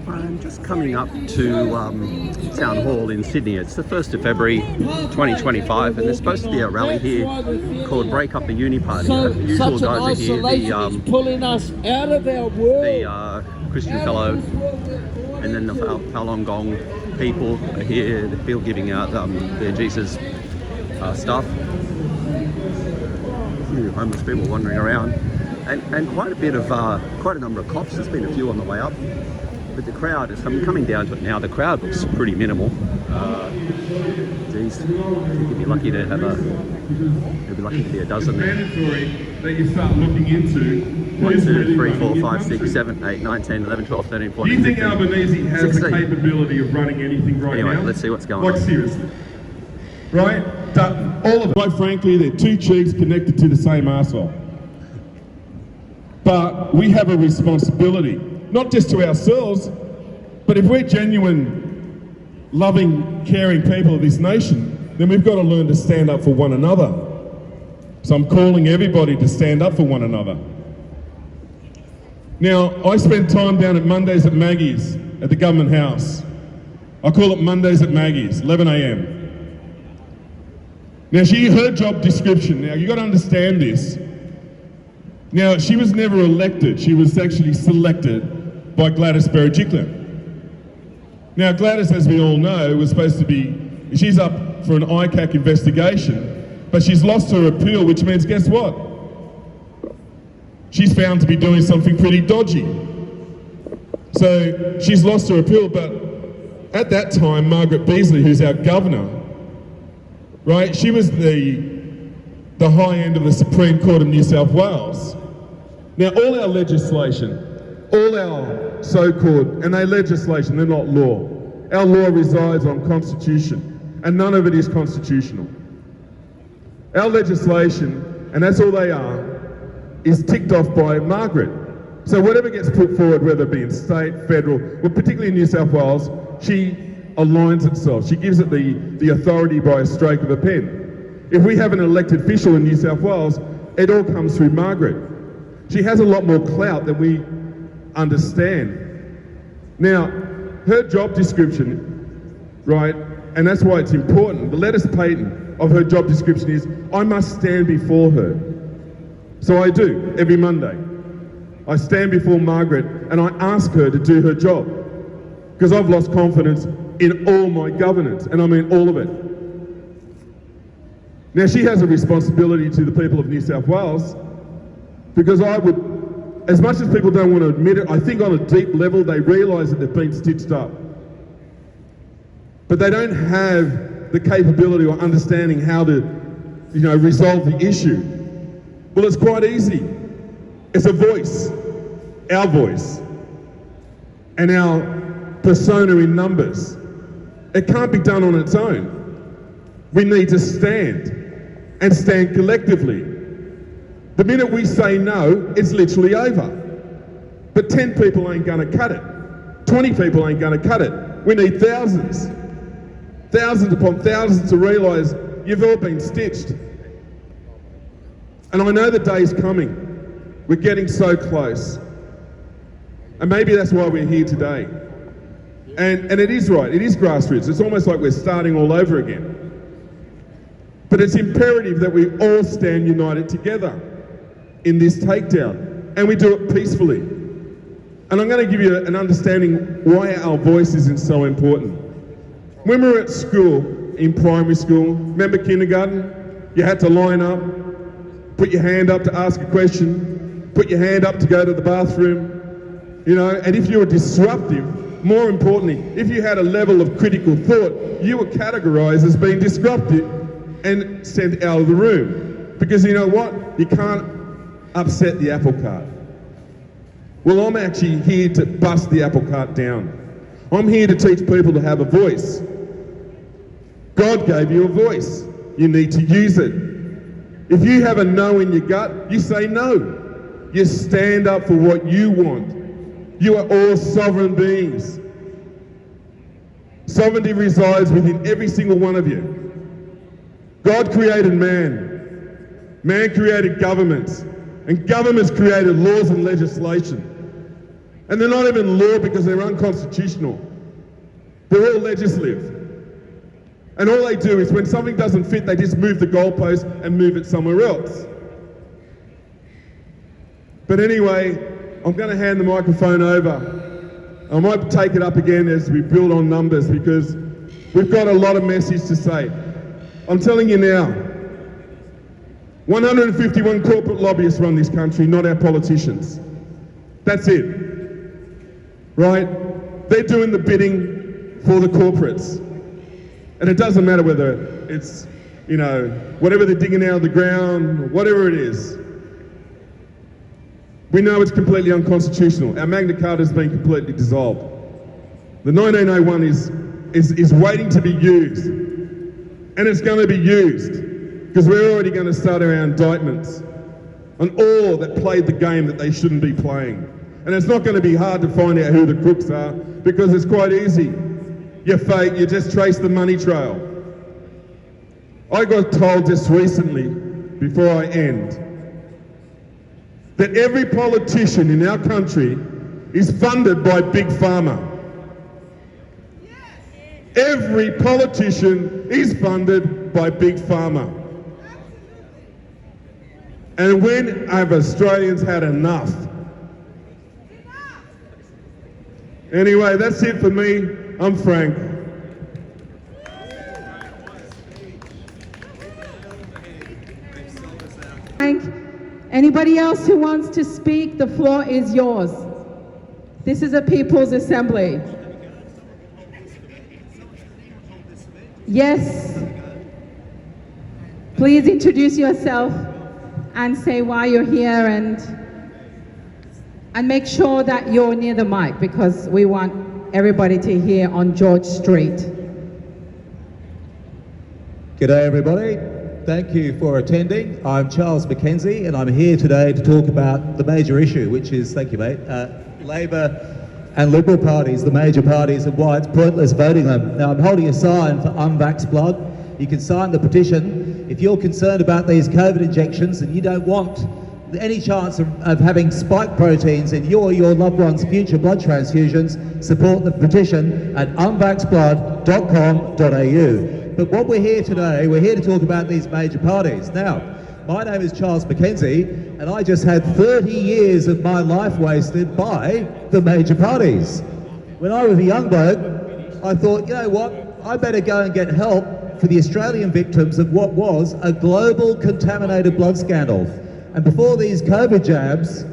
I'm just coming up to Town Hall in Sydney. It's the 1st of February 2025 and there's supposed to be a rally here called Break Up the Uni Party. The usual guys are here, the Christian Fellow and then the Falun Gong people are here. They're still giving out their Jesus stuff. A few homeless people wandering around and quite a number of cops. There's been a few on the way up. But the crowd, as I'm coming down to it now, the crowd looks pretty minimal. Geez, you'd be lucky to have you'd be lucky to be a dozen there. Mandatory that you start looking into. 1, 2, 3, 4, 5, 6, 7, 8, 9, 10, 11, 12, 13, 14, Do you think 15, Albanese has 16. the capability of running anything right now? Anyway, let's see what's going on. Like seriously. Right? Dutton. All of them. Quite frankly, they're two cheeks connected to the same arsehole. But we have a responsibility. Not just to ourselves, but if we're genuine, loving, caring people of this nation, then we've got to learn to stand up for one another. So I'm calling everybody to stand up for one another. Now, I spend time down at Mondays at Maggie's at the Government House. I call it Mondays at Maggie's, 11 a.m. Now, her job description, now you've got to understand this. Now, she was never elected, she was actually selected by Gladys Berejiklian. Now, Gladys, as we all know, was supposed to be, she's up for an ICAC investigation, but she's lost her appeal, which means, guess what? She's found to be doing something pretty dodgy. So she's lost her appeal, but at that time, Margaret Beazley, who's our governor, right, she was the high end of the Supreme Court of New South Wales. Now, all our legislation, all our so-called, and they're legislation, they're not law. Our law resides on constitution, and none of it is constitutional. Our legislation, and that's all they are, is ticked off by Margaret. So whatever gets put forward, whether it be in state, federal, well, particularly in New South Wales, she aligns itself. She gives it the authority by a stroke of a pen. If we have an elected official in New South Wales, it all comes through Margaret. She has a lot more clout than we understand. Now, her job description, right, and that's why it's important, the letters patent of her job description is, I must stand before her. So I do, every Monday. I stand before Margaret and I ask her to do her job, because I've lost confidence in all my governance, and I mean all of it. Now, she has a responsibility to the people of New South Wales, because I would, as much as people don't want to admit it, I think on a deep level they realise that they've been stitched up. But they don't have the capability or understanding how to, resolve the issue. Well, it's quite easy. It's a voice, our voice, and our persona in numbers. It can't be done on its own. We need to stand, and stand collectively. The minute we say no, it's literally over. But 10 people ain't going to cut it. 20 people ain't going to cut it. We need thousands. Thousands upon thousands to realise you've all been stitched. And I know the day's coming. We're getting so close. And maybe that's why we're here today. And it is right, it is grassroots. It's almost like we're starting all over again. But it's imperative that we all stand united together in this takedown, and we do it peacefully. And I'm going to give you an understanding why our voice isn't so important. When we were at school, in primary school, remember kindergarten? You had to line up, put your hand up to ask a question, put your hand up to go to the bathroom, and if you were disruptive, more importantly, if you had a level of critical thought, you were categorised as being disruptive and sent out of the room. Because you know what? You can't upset the apple cart. Well, I'm actually here to bust the apple cart down. I'm here to teach people to have a voice. God gave you a voice. You need to use it. If you have a no in your gut, you say no. You stand up for what you want. You are all sovereign beings. Sovereignty resides within every single one of you. God created man. Man created governments. And governments created laws and legislation. And they're not even law because they're unconstitutional. They're all legislative. And all they do is when something doesn't fit, they just move the goalpost and move it somewhere else. But anyway, I'm going to hand the microphone over. I might take it up again as we build on numbers because we've got a lot of message to say. I'm telling you now, 151 corporate lobbyists run this country, not our politicians. That's it. Right? They're doing the bidding for the corporates. And it doesn't matter whether it's, whatever they're digging out of the ground, whatever it is. We know it's completely unconstitutional. Our Magna Carta has been completely dissolved. The 1901 is waiting to be used. And it's going to be used because we're already going to start our indictments on all that played the game that they shouldn't be playing. And it's not going to be hard to find out who the crooks are because it's quite easy. You just trace the money trail. I got told just recently, before I end, that every politician in our country is funded by Big Pharma. Every politician is funded by Big Pharma. And when have Australians had enough? Anyway, that's it for me. I'm Frank. Frank, anybody else who wants to speak, the floor is yours. This is a People's Assembly. Yes. Please introduce yourself and say why you're here and make sure that you're near the mic because we want everybody to hear on George Street. G'day everybody, thank you for attending. I'm Charles McKenzie and I'm here today to talk about the major issue, which is, thank you mate, Labor and Liberal parties, the major parties, and why it's pointless voting them. Now I'm holding a sign for Unvax Blood. You can sign the petition. If you're concerned about these COVID injections and you don't want any chance of having spike proteins in your loved one's future blood transfusions, support the petition at unvaxblood.com.au. But what we're here today, we're here to talk about these major parties. Now, my name is Charles McKenzie, and I just had 30 years of my life wasted by the major parties. When I was a young bloke, I thought, you know what, I better go and get help for the Australian victims of what was a global contaminated blood scandal. And before these COVID jabs,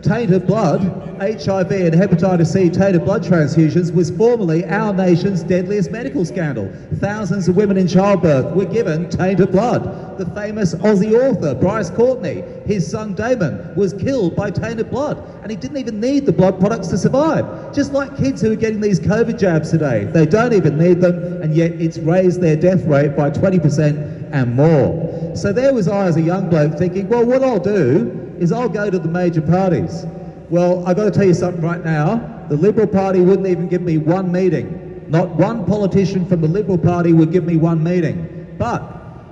tainted blood, HIV and hepatitis C tainted blood transfusions was formerly our nation's deadliest medical scandal. Thousands of women in childbirth were given tainted blood. The famous Aussie author Bryce Courtney, his son Damon, was killed by tainted blood, and he didn't even need the blood products to survive. Just like kids who are getting these COVID jabs today. They don't even need them, and yet it's raised their death rate by 20% and more. So there was I as a young bloke thinking, well, what I'll do is I'll go to the major parties. Well, I've got to tell you something right now. The Liberal Party wouldn't even give me one meeting. Not one politician from the Liberal Party would give me one meeting. But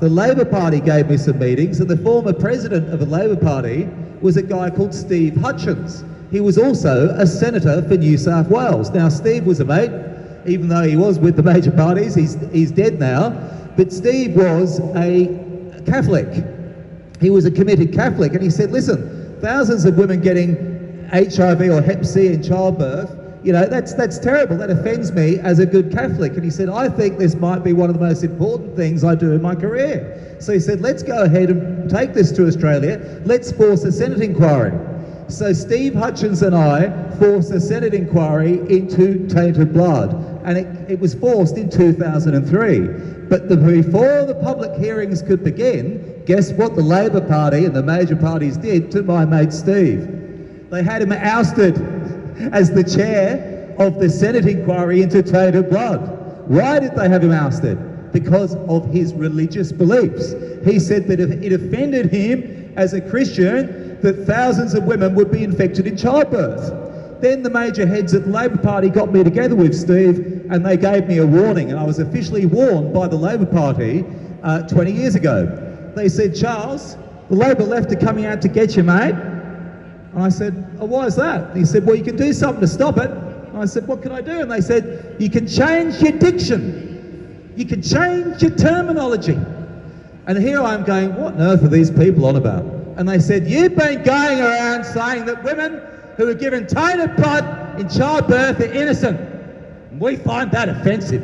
the Labor Party gave me some meetings, and the former president of the Labor Party was a guy called Steve Hutchins. He was also a senator for New South Wales. Now, Steve was a mate, even though he was with the major parties. He's dead now. But Steve was a Catholic. He was a committed Catholic, and he said, listen, thousands of women getting HIV or Hep C in childbirth, you know, that's terrible. That offends me as a good Catholic. And he said, I think this might be one of the most important things I do in my career. So he said, let's go ahead and take this to Australia. Let's force a Senate inquiry. So Steve Hutchins and I forced a Senate inquiry into tainted blood, and it was forced in 2003. But before the public hearings could begin, guess what the Labor Party and the major parties did to my mate Steve? They had him ousted as the chair of the Senate inquiry into tainted blood. Why did they have him ousted? Because of his religious beliefs. He said that if it offended him as a Christian, that thousands of women would be infected in childbirth. Then the major heads of the Labor Party got me together with Steve, and they gave me a warning, and I was officially warned by the Labor Party 20 years ago. They said, Charles, the Labor left are coming out to get you, mate. And I said, oh, why is that? And he said, well, you can do something to stop it. And I said, what can I do? And they said, you can change your diction. You can change your terminology. And here I'm going, what on earth are these people on about? And they said, you've been going around saying that women who are given tainted blood in childbirth are innocent. And we find that offensive.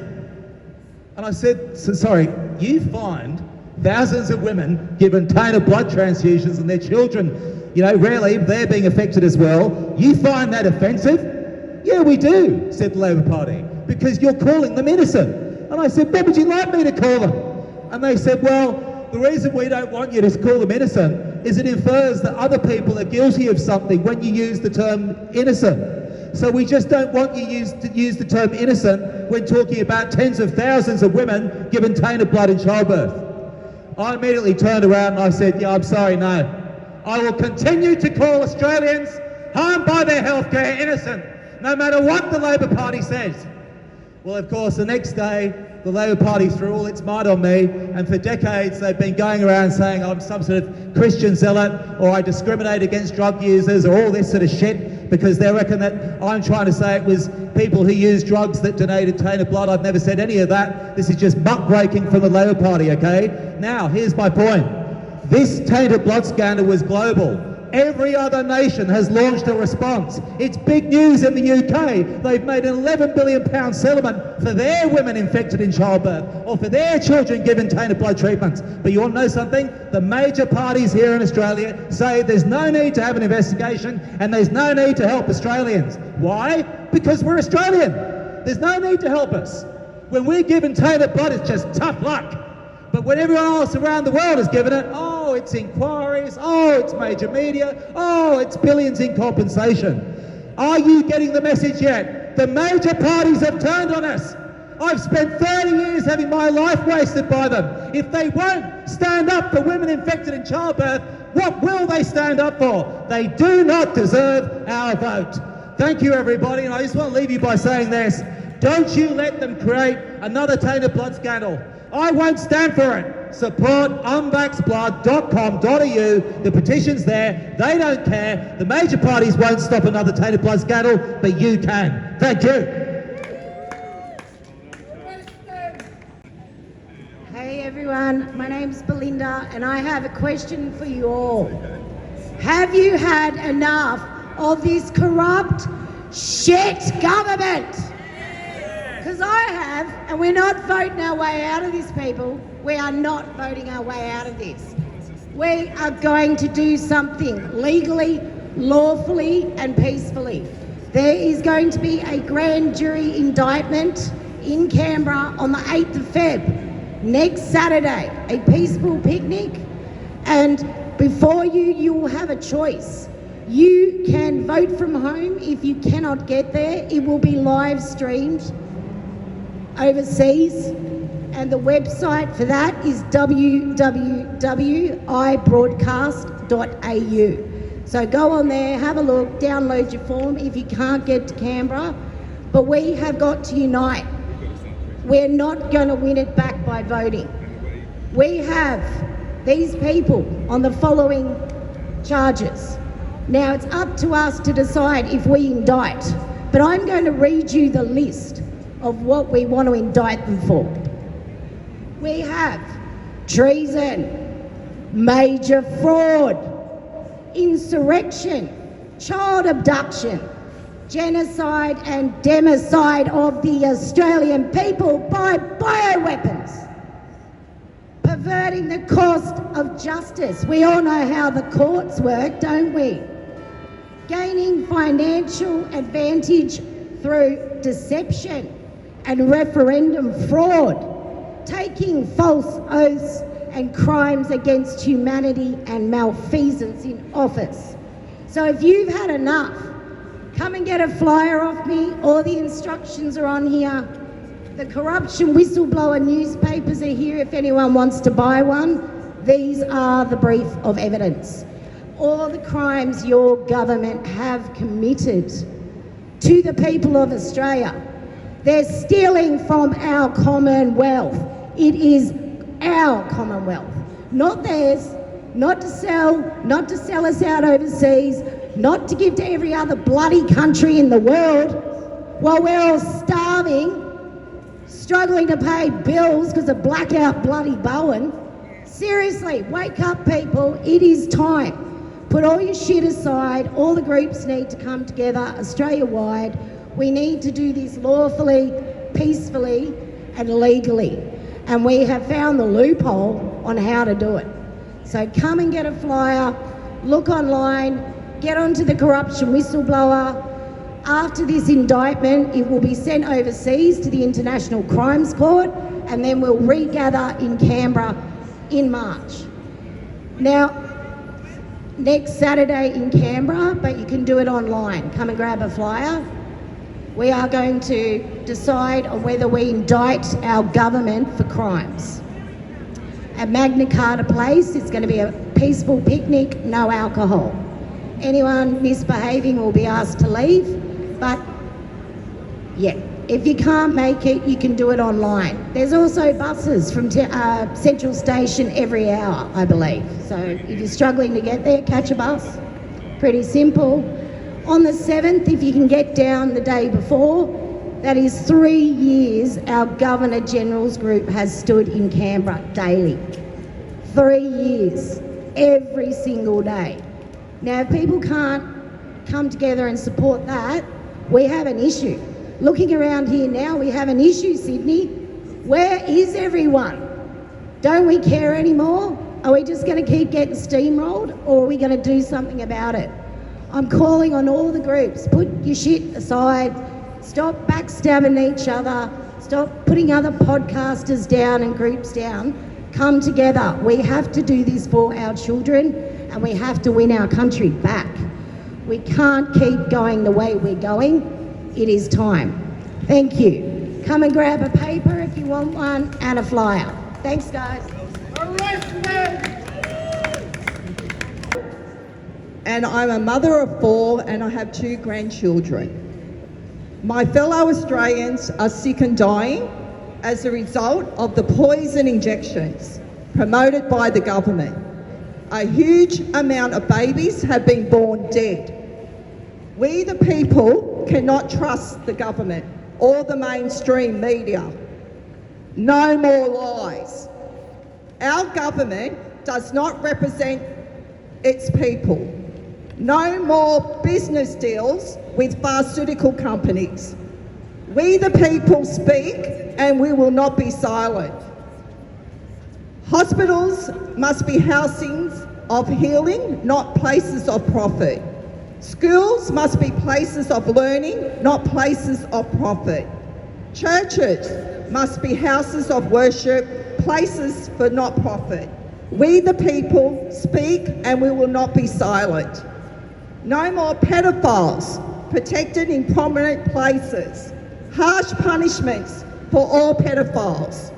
And I said, sorry, you find thousands of women given tainted blood transfusions and their children, you know, rarely they're being affected as well. You find that offensive? Yeah, we do, said the Labor Party, because you're calling them innocent. And I said, what would you like me to call them? And they said, well, the reason we don't want you to call them innocent is it infers that other people are guilty of something when you use the term innocent. So we just don't want you to use the term innocent when talking about tens of thousands of women given tainted blood in childbirth. I immediately turned around and I said, yeah, I'm sorry, no. I will continue to call Australians harmed by their healthcare innocent, no matter what the Labor Party says. Well, of course, the next day, the Labor Party threw all its might on me, and for decades they've been going around saying I'm some sort of Christian zealot, or I discriminate against drug users, or all this sort of shit, because they reckon that I'm trying to say it was people who use drugs that donated tainted blood. I've never said any of that. This is just muckraking from the Labor Party, okay? Now, here's my point. This tainted blood scandal was global. Every other nation has launched a response. It's big news in the UK. They've made an £11 billion settlement for their women infected in childbirth, or for their children given tainted blood treatments. But you want to know something? The major parties here in Australia say there's no need to have an investigation and there's no need to help Australians. Why? Because we're Australian. There's no need to help us. When we're given tainted blood, it's just tough luck. But when everyone else around the world has given it, oh, it's inquiries, oh, it's major media, oh, it's billions in compensation. Are you getting the message yet? The major parties have turned on us. I've spent 30 years having my life wasted by them. If they won't stand up for women infected in childbirth, what will they stand up for? They do not deserve our vote. Thank you, everybody, and I just want to leave you by saying this. Don't you let them create another tainted blood scandal. I won't stand for it. Support unvaxxblood.com.au. The petition's there. They don't care. The major parties won't stop another tainted blood scandal, but you can. Thank you. Hey everyone, my name's Belinda and I have a question for you all. Have you had enough of this corrupt shit government? Because I have, and we're not voting our way out of this, people. We are not voting our way out of this. We are going to do something legally, lawfully, and peacefully. There is going to be a grand jury indictment in Canberra on the 8th of Feb, next Saturday, a peaceful picnic. And before you will have a choice. You can vote from home if you cannot get there. It will be live streamed overseas, and the website for that is www.ibroadcast.au. So go on there, have a look, download your form if you can't get to Canberra. But we have got to unite. We're not going to win it back by voting. We have these people on the following charges. Now it's up to us to decide if we indict, but I'm going to read you the list of what we want to indict them for. We have treason, major fraud, insurrection, child abduction, genocide and democide of the Australian people by bioweapons, perverting the cost of justice. We all know how the courts work, don't we? Gaining financial advantage through deception and referendum fraud, taking false oaths and crimes against humanity and malfeasance in office. So if you've had enough, come and get a flyer off me. All the instructions are on here. The corruption whistleblower newspapers are here if anyone wants to buy one. These are the brief of evidence. All the crimes your government have committed to the people of Australia. They're stealing from our commonwealth. It is our commonwealth, not theirs, not to sell us out overseas, not to give to every other bloody country in the world while we're all starving, struggling to pay bills because of blackout bloody Bowen. Seriously, wake up, people. It is time. Put all your shit aside. All the groups need to come together Australia-wide. We need to do this lawfully, peacefully and legally. And we have found the loophole on how to do it. So come and get a flyer, look online, get onto the corruption whistleblower. After this indictment, it will be sent overseas to the International Crimes Court, and then we'll regather in Canberra in March. Now, next Saturday in Canberra, but you can do it online. Come and grab a flyer. We are going to decide on whether we indict our government for crimes. At Magna Carta Place, it's going to be a peaceful picnic, no alcohol. Anyone misbehaving will be asked to leave, but yeah, if you can't make it, you can do it online. There's also buses from Central Station every hour, I believe. So if you're struggling to get there, catch a bus. Pretty simple. On the 7th, if you can get down the day before, that is 3 years our Governor-General's group has stood in Canberra daily. 3 years, every single day. Now, if people can't come together and support that, we have an issue. Looking around here now, we have an issue, Sydney. Where is everyone? Don't we care anymore? Are we just going to keep getting steamrolled, or are we going to do something about it? I'm calling on all the groups, put your shit aside, stop backstabbing each other, stop putting other podcasters down and groups down. Come together. We have to do this for our children, and we have to win our country back. We can't keep going the way we're going. It is time. Thank you. Come and grab a paper if you want one, and a flyer. Thanks, guys. And I'm a mother of 4 and I have 2 grandchildren. My fellow Australians are sick and dying as a result of the poison injections promoted by the government. A huge amount of babies have been born dead. We the people cannot trust the government or the mainstream media. No more lies. Our government does not represent its people. No more business deals with pharmaceutical companies. We the people speak and we will not be silent. Hospitals must be housings of healing, not places of profit. Schools must be places of learning, not places of profit. Churches must be houses of worship, places for not profit. We the people speak and we will not be silent. No more pedophiles protected in prominent places. Harsh punishments for all pedophiles.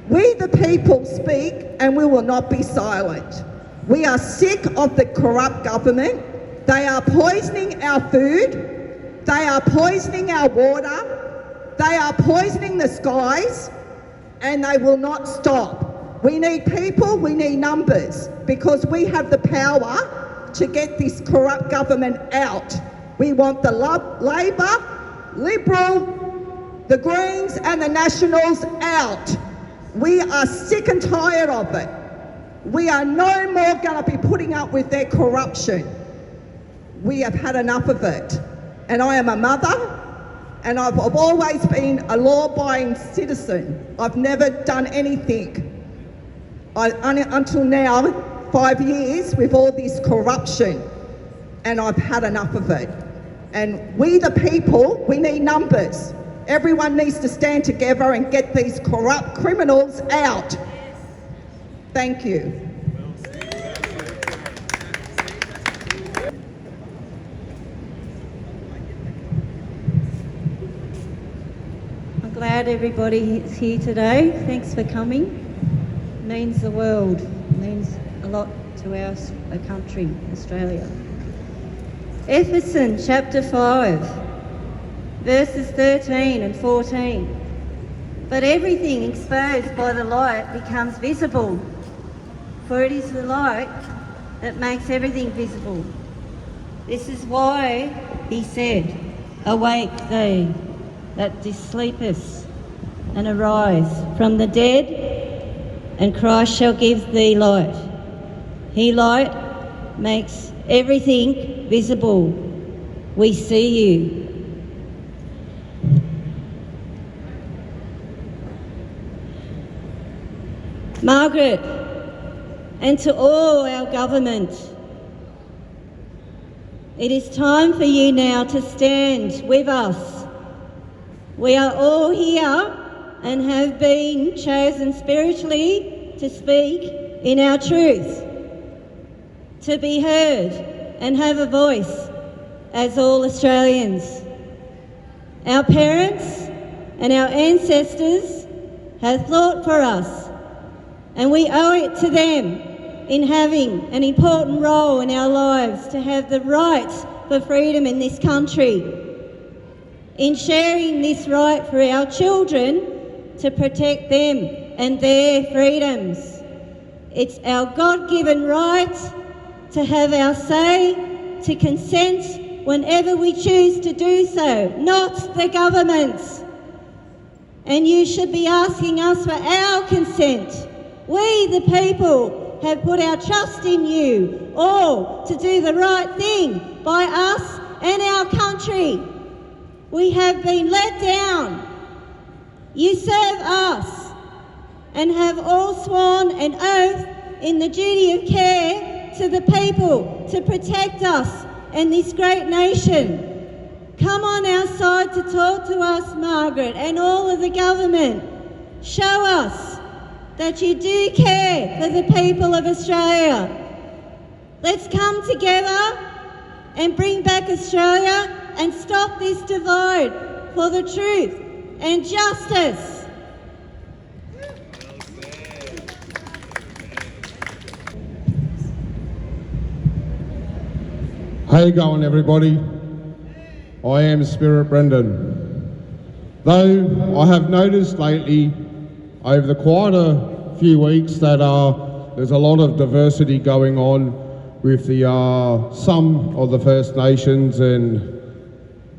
We the people speak and we will not be silent. We are sick of the corrupt government. They are poisoning our food. They are poisoning our water. They are poisoning the skies, and they will not stop. We need people, we need numbers, because we have the power to get this corrupt government out. We want the Labor, Liberal, the Greens and the Nationals out. We are sick and tired of it. We are no more going to be putting up with their corruption. We have had enough of it. And I am a mother, and I've always been a law-abiding citizen. I've never done anything until now, 5 years, with all this corruption, and I've had enough of it. And we the people, we need numbers. Everyone needs to stand together and get these corrupt criminals out. Thank you. I'm glad everybody is here today. Thanks for coming. It means the world. It means a lot to our country, Australia. Ephesians chapter 5, verses 13 and 14. But everything exposed by the light becomes visible, for it is the light that makes everything visible. This is why he said, "Awake thou that sleepest, and arise from the dead, and Christ shall give thee light." He light makes everything visible. We see you. Margaret, and to all our government, it is time for you now to stand with us. We are all here and have been chosen spiritually to speak in our truth, to be heard and have a voice as all Australians. Our parents and our ancestors have thought for us, and we owe it to them in having an important role in our lives to have the right for freedom in this country, in sharing this right for our children to protect them and their freedoms. It's our God-given right to have our say, to consent whenever we choose to do so, not the government's. And you should be asking us for our consent. We, the people, have put our trust in you all to do the right thing by us and our country. We have been let down. You serve us and have all sworn an oath in the duty of care to the people to protect us and this great nation. Come on our side to talk to us, Margaret, and all of the government. Show us that you do care for the people of Australia. Let's come together and bring back Australia and stop this divide for the truth and justice. How you going, everybody? I am Spirit Brendan. Though I have noticed lately, over quite a few weeks, that there's a lot of diversity going on with the some of the First Nations and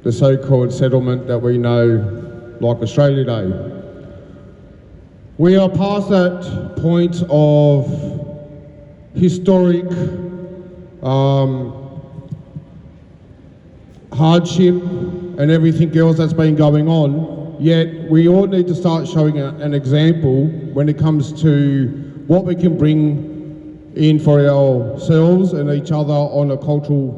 the so-called settlement that we know like Australia Day. We are past that point of historic hardship and everything else that's been going on, yet we all need to start showing an example when it comes to what we can bring in for ourselves and each other on a cultural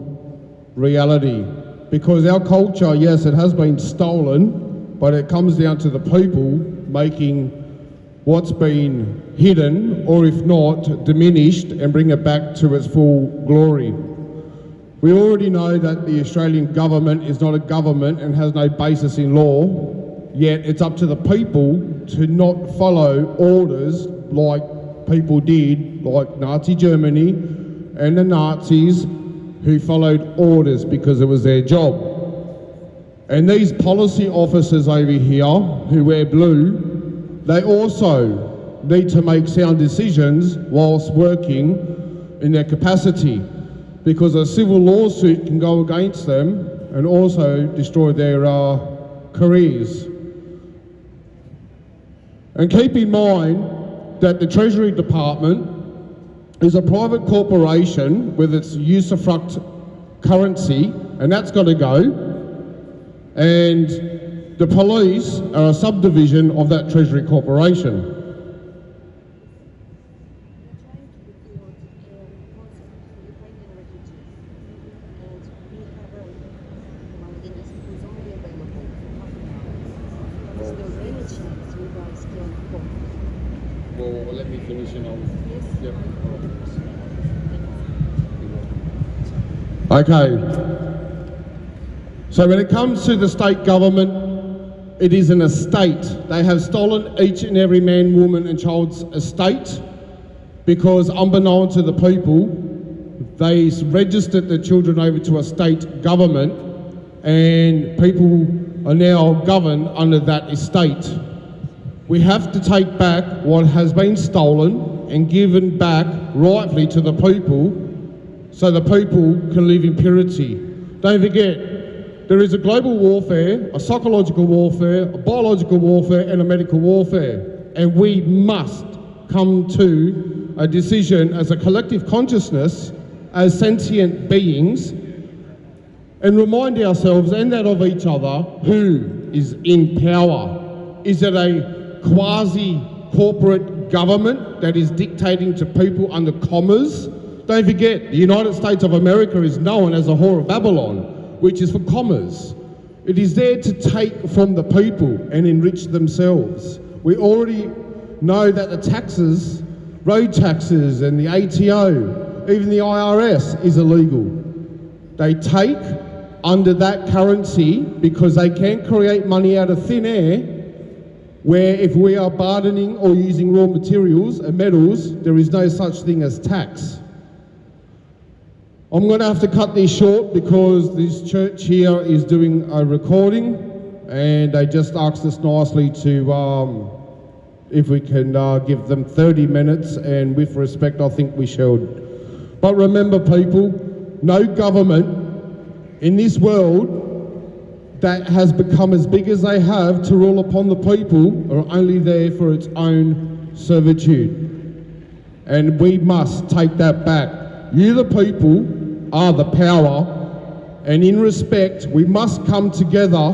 reality. Because our culture, yes, it has been stolen, but it comes down to the people making what's been hidden, or if not, diminished, and bring it back to its full glory. We already know that the Australian government is not a government and has no basis in law, yet it's up to the people to not follow orders like people did, like Nazi Germany and the Nazis, who followed orders because it was their job. And these policy officers over here who wear blue, they also need to make sound decisions whilst working in their capacity, because a civil lawsuit can go against them and also destroy their careers. And keep in mind that the Treasury Department is a private corporation with its usufruct currency, and that's got to go. And the police are a subdivision of that Treasury Corporation. Well, let me finish and I'll... Okay. So when it comes to the state government, it is an estate. They have stolen each and every man, woman and child's estate, because unbeknown to the people, they registered the children over to a state government, and people are now governed under that estate. We have to take back what has been stolen and given back rightfully to the people, so the people can live in purity. Don't forget, there is a global warfare, a psychological warfare, a biological warfare, and a medical warfare. And we must come to a decision as a collective consciousness, as sentient beings, and remind ourselves and that of each other who is in power. Is it a quasi-corporate government that is dictating to people under commas? Don't forget, the United States of America is known as the whore of Babylon, which is for commas. It is there to take from the people and enrich themselves. We already know that the taxes, road taxes and the ATO, even the IRS is illegal. They take under that currency because they can't create money out of thin air, where if we are bartering or using raw materials and metals, there is no such thing as tax. I'm going to have to cut this short because this church here is doing a recording and they just asked us nicely to, if we can give them 30 minutes, and with respect, I think we should. But remember, people, no government in this world that has become as big as they have to rule upon the people are only there for its own servitude. And we must take that back. You, the people, are the power, and in respect, we must come together,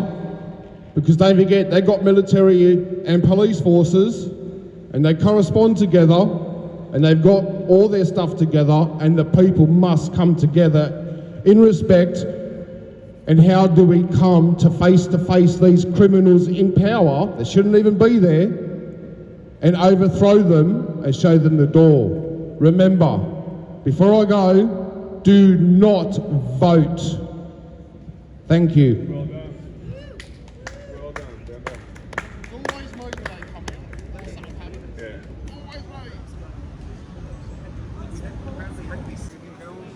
because don't forget, they've got military and police forces, and they correspond together, and they've got all their stuff together, and the people must come together in respect. And how do we come to face these criminals in power that shouldn't even be there, and overthrow them and show them the door? Remember, before I go, do not vote. Thank you. Well done. Well done, Belinda. Always motivate coming. That's something happening. Yeah. Always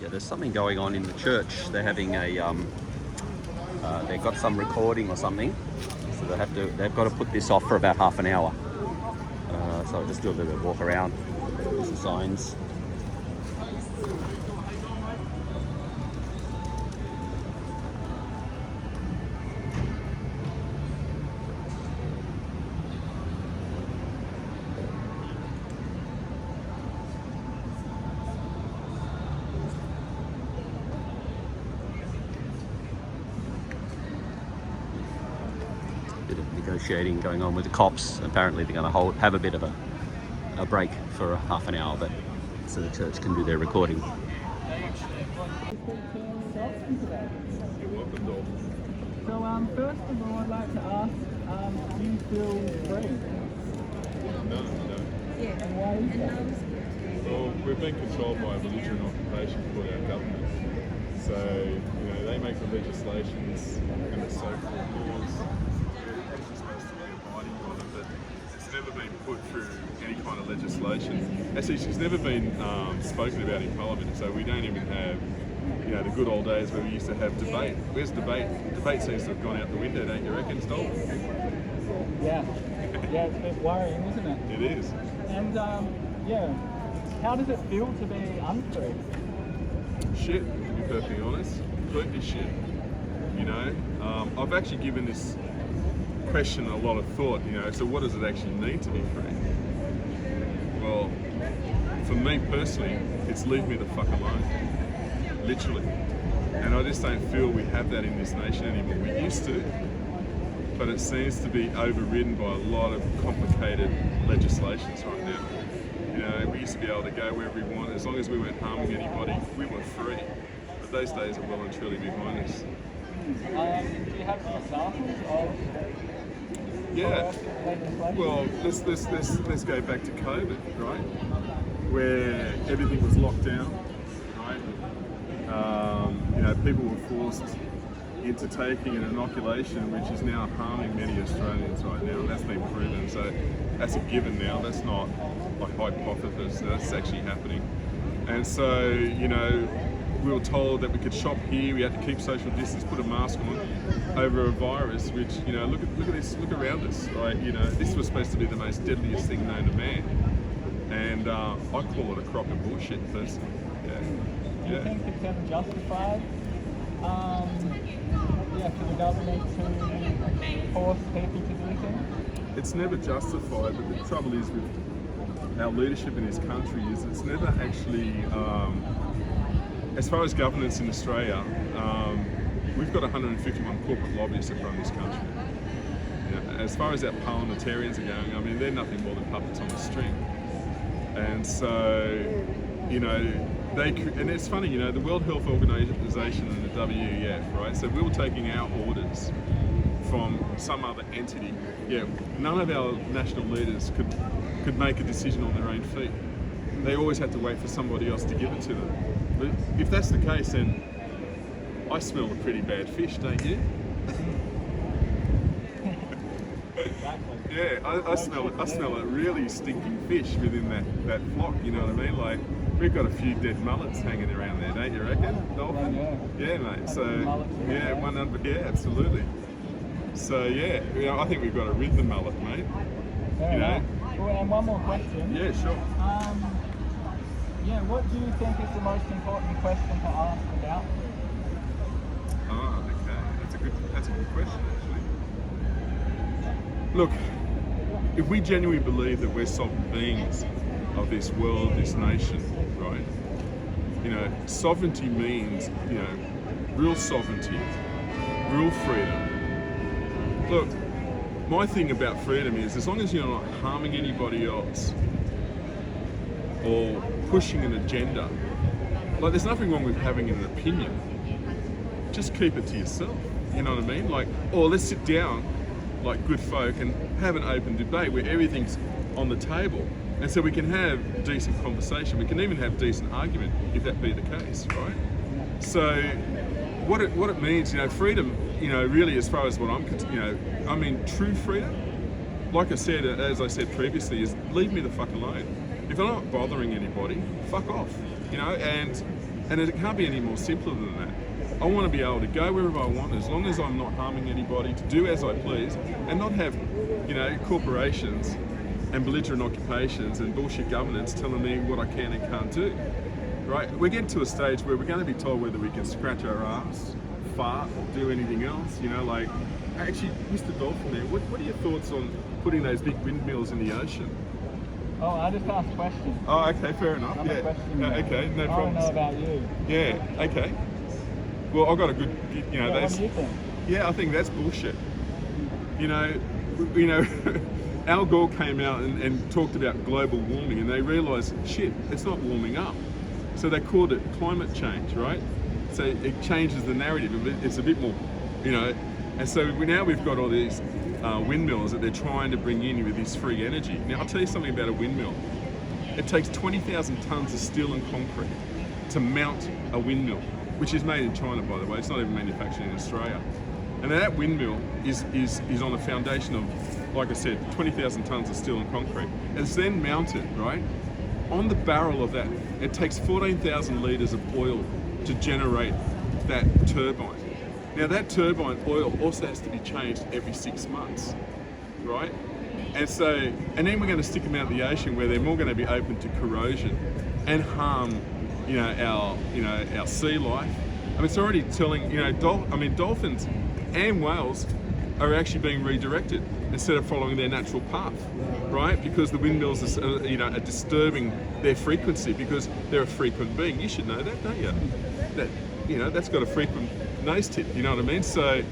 Yeah, there's something going on in the church. They're having a they've got some recording or something, so they've got to put this off for about half an hour. So I'll just do a little bit of walk around. There's the signs. Bit of negotiating going on with the cops. Apparently they're going to have a bit of a break for half an hour, but so the church can do their recording. You're welcome, Dol. So, first of all, I'd like to ask, do you feel free? No. And why is that? Well, we've been controlled by a belligerent occupation called our government. So, they make the legislations and the so-called laws. We're supposed to be abiding by them, but it's never been put through any kind of legislation. Actually, she's never been spoken about in Parliament, so we don't even have, the good old days where we used to have debate. Where's debate? Debate seems to have gone out the window, don't you reckon, Stoll? Yeah, it's a bit worrying, isn't it? It is. And, how does it feel to be unfree? Shit, to be perfectly honest. Completely shit. I've actually given this question a lot of thought, so what does it actually mean to be free? Well, for me personally, it's leave me the fuck alone. Literally. And I just don't feel we have that in this nation anymore. We used to, but it seems to be overridden by a lot of complicated legislations right now. We used to be able to go wherever we wanted, as long as we weren't harming anybody, we were free. But those days are well and truly behind us. Do you have some examples of Yeah. legislation? Well, let's go back to COVID, right? Where everything was locked down, right? People were forced into taking an inoculation, which is now harming many Australians right now, and that's been proven. So that's a given now. That's not a hypothesis. That's actually happening. And so, we were told that we could shop here, we had to keep social distance, put a mask on over a virus, which, look at this, look around us, right? This was supposed to be the most deadliest thing known to man. And I call it a crock of bullshit personally. Yeah. Do you think it's ever justified for the government to force people to do things? It's never justified, but the trouble is with our leadership in this country is it's never actually, as far as governance in Australia, we've got 151 corporate lobbyists that run this country. As far as our parliamentarians are going, I mean, they're nothing more than puppets on a string. And so, and it's funny, the World Health Organization and the WEF, right? So we were taking our orders from some other entity. None of our national leaders could make a decision on their own feet. They always had to wait for somebody else to give it to them. But if that's the case, then I smell a pretty bad fish, don't you? Yeah, I smell a really stinking fish within that flock, you know what I mean? Like, we've got a few dead mullets hanging around there, don't you reckon, Dolphin? Yeah, mate, so, yeah, absolutely. So, I think we've got to rid the mullet, mate. Well, and one more question. Yeah, sure. What do you think is the most important question to ask about? Oh, okay, that's a good question, actually. Look, if we genuinely believe that we're sovereign beings of this world, this nation, right? Sovereignty means, real sovereignty, real freedom. Look, my thing about freedom is as long as you're not harming anybody else or pushing an agenda, like there's nothing wrong with having an opinion. Just keep it to yourself, you know what I mean? Like, or let's sit down like good folk and have an open debate where everything's on the table, and so we can have decent conversation. We can even have decent argument if that be the case, right? So what it means, freedom, really, as far as what I'm, I mean, true freedom, like I said, as I said previously, is leave me the fuck alone. If I'm not bothering anybody, fuck off, and it can't be any more simpler than that. I want to be able to go wherever I want as long as I'm not harming anybody, to do as I please, and not have, corporations and belligerent occupations and bullshit governance telling me what I can and can't do. Right? We're getting to a stage where we're going to be told whether we can scratch our ass, fart, or do anything else. Actually, Mr. Dolphin there, what are your thoughts on putting those big windmills in the ocean? Oh, I just asked questions. Oh, okay, fair enough. I'm a question man. Okay, no I problem. don't know about you. Yeah, okay. Well, I've got a good, What do you think? Yeah, I think that's bullshit. Al Gore came out and talked about global warming, and they realised, shit, it's not warming up. So they called it climate change, right? So it changes the narrative. It's a bit more, And so now we've got all these windmills that they're trying to bring in with this free energy. Now, I'll tell you something about a windmill. It takes 20,000 tonnes of steel and concrete to mount a windmill, which is made in China, by the way. It's not even manufactured in Australia. And that windmill is on a foundation of, like I said, 20,000 tonnes of steel and concrete. It's then mounted, right? On the barrel of that, it takes 14,000 litres of oil to generate that turbine. Now that turbine oil also has to be changed every 6 months, right? And then we're going to stick them out in the ocean where they're more going to be open to corrosion and harm, our sea life. I mean, it's already telling, dolphins and whales are actually being redirected instead of following their natural path, right? Because the windmills are disturbing their frequency because they're a frequent being. You should know that, don't you? That's got a frequent nose tip, you know what I mean? So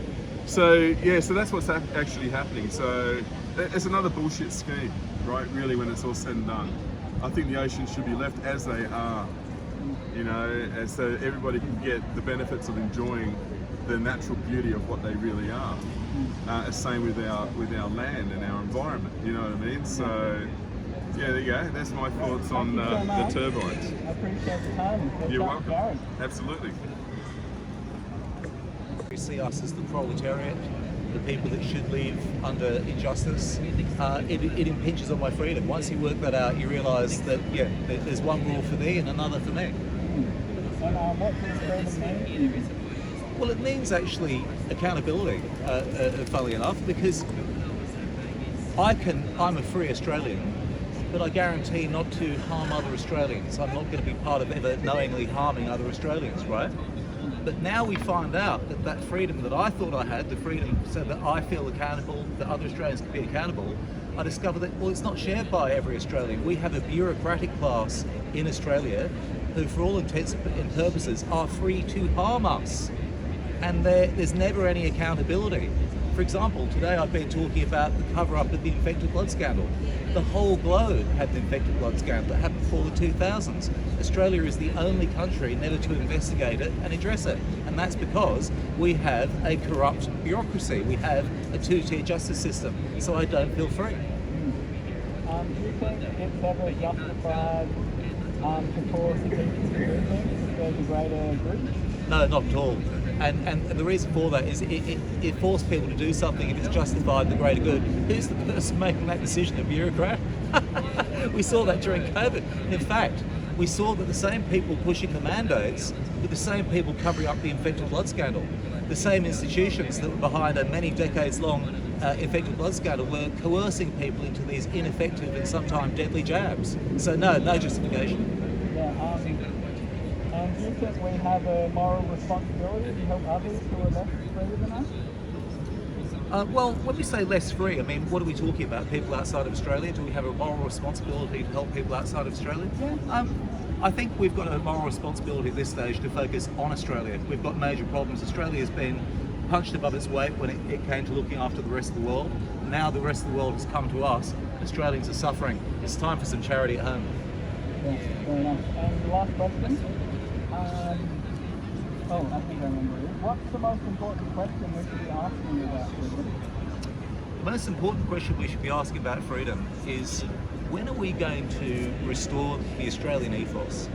that's what's actually happening. So it's another bullshit scheme, right? Really, when it's all said and done. I think the oceans should be left as they are, and so everybody can get the benefits of enjoying the natural beauty of what they really are. Same with our land and our environment, you know what I mean? So yeah, there you go. That's my thoughts on the turbines. I appreciate the time. You're welcome. Absolutely. We see us as the proletariat, the people that should live under injustice. It impinges on my freedom. Once you work that out, you realise that, there's one rule for thee and another for me. And what does freedom mean? Well, it means actually accountability, funnily enough, because I'm a free Australian, but I guarantee not to harm other Australians. I'm not going to be part of ever knowingly harming other Australians, right? But now we find out that that freedom that I thought I had, the freedom so that I feel accountable, that other Australians can be accountable, I discovered that, well, it's not shared by every Australian. We have a bureaucratic class in Australia who, for all intents and purposes, are free to harm us. And there's never any accountability. For example, today I've been talking about the cover-up of the infected blood scandal. The whole globe had the infected blood scandal that happened before the 2000s. Australia is the only country never to investigate it and address it. And that's because we have a corrupt bureaucracy. We have a two-tier justice system. So I don't feel free. Do you think it's ever justified to force the people to do things if there's a greater group? No, not at all. And the reason for that is it forced people to do something if it's justified the greater good. Who's the person making that decision? A bureaucrat? We saw that during COVID. In fact, we saw that the same people pushing the mandates were the same people covering up the infected blood scandal. The same institutions that were behind a many decades long infected blood scandal were coercing people into these ineffective and sometimes deadly jabs. So no justification. Yeah, and do you think we have a moral responsibility to help others who are less free than us? Well, when we say less free, I mean, what are we talking about? People outside of Australia? Do we have a moral responsibility to help people outside of Australia? Yeah. I think we've got a moral responsibility at this stage to focus on Australia. We've got major problems. Australia has been punched above its weight when it came to looking after the rest of the world. Now the rest of the world has come to us. Australians are suffering. It's time for some charity at home. Yeah, fair enough. And the last question. I think I remember it. What's the most important question we should be asking about freedom? The most important question we should be asking about freedom is, when are we going to restore the Australian ethos?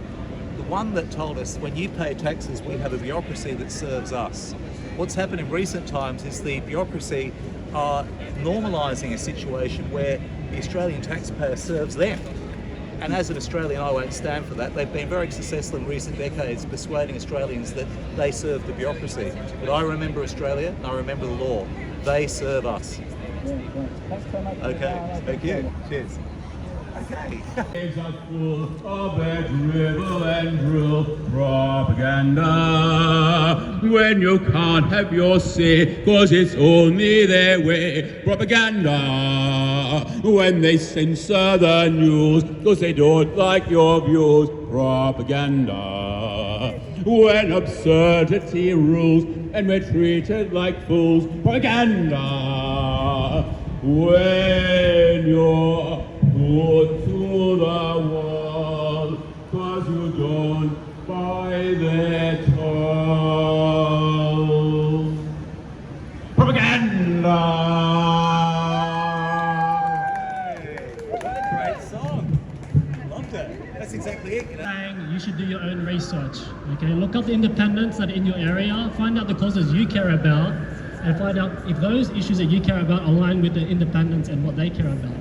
The one that told us, when you pay taxes, we have a bureaucracy that serves us. What's happened in recent times is the bureaucracy are normalising a situation where the Australian taxpayer serves them. And as an Australian, I won't stand for that. They've been very successful in recent decades persuading Australians that they serve the bureaucracy. But I remember Australia, and I remember the law. They serve us. Yeah. Thanks so much. Okay, thank you. Cheers. Okay. Days are full of that dribble and drill propaganda. When you can't have your say, 'cause it's only their way. Propaganda. When they censor the news, 'cause they don't like your views. Propaganda. When absurdity rules and we're treated like fools. Propaganda. When you're put to the wall, 'cause you don't buy their toll. Propaganda! Great song. Loved it. That's exactly it. You should do your own research. Okay, look up the independents that are in your area, find out the causes you care about, and find out if those issues that you care about align with the independents and what they care about.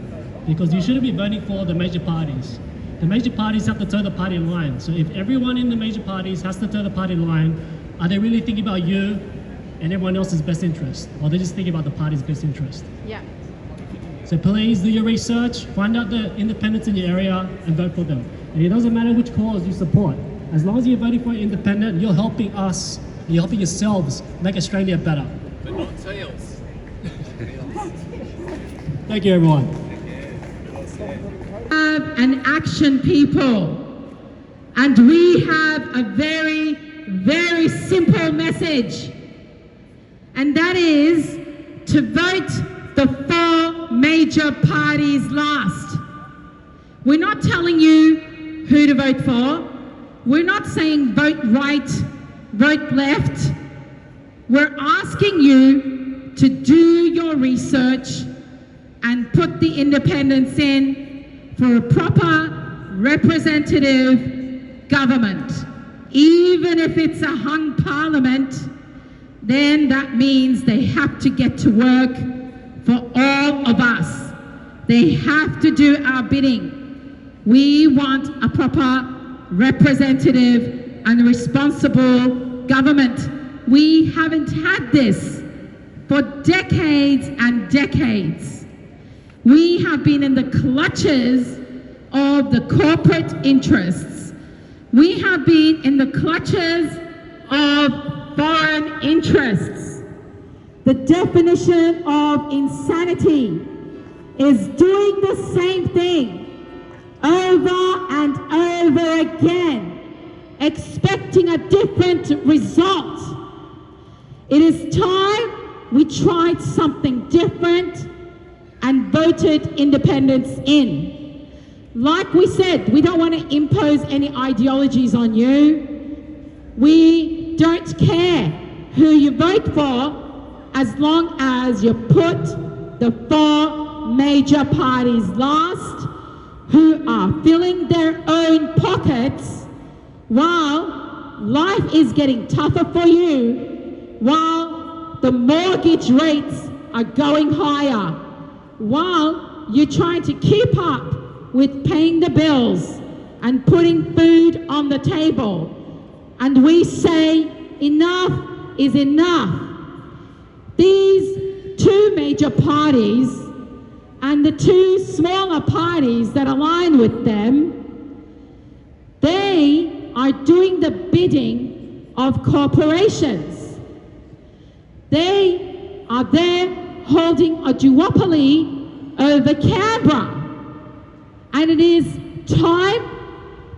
Because you shouldn't be voting for the major parties. The major parties have to toe the party line. So if everyone in the major parties has to toe the party line, are they really thinking about you and everyone else's best interest? Or are they just thinking about the party's best interest? Yeah. So please do your research, find out the independents in your area and vote for them. And it doesn't matter which cause you support. As long as you're voting for an independent, you're helping us, you're helping yourselves make Australia better. But not tails. Thank you, everyone. Have an action, people. And we have a very, very simple message. And that is to vote the 4 major parties last. We're not telling you who to vote for. We're not saying vote right, vote left. We're asking you to do your research and put the independents in for a proper representative government. Even if it's a hung parliament, then that means they have to get to work for all of us. They have to do our bidding. We want a proper representative and responsible government. We haven't had this for decades and decades. We have been in the clutches of the corporate interests. We have been in the clutches of foreign interests. The definition of insanity is doing the same thing over and over again, expecting a different result. It is time we tried something different and voted independence in. Like we said, we don't want to impose any ideologies on you. We don't care who you vote for as long as you put the four major parties last, who are filling their own pockets while life is getting tougher for you, while the mortgage rates are going higher, while you're trying to keep up with paying the bills and putting food on the table. And we say enough is enough. These two major parties and the two smaller parties that align with them, they are doing the bidding of corporations. They are there holding a duopoly over Canberra. And it is time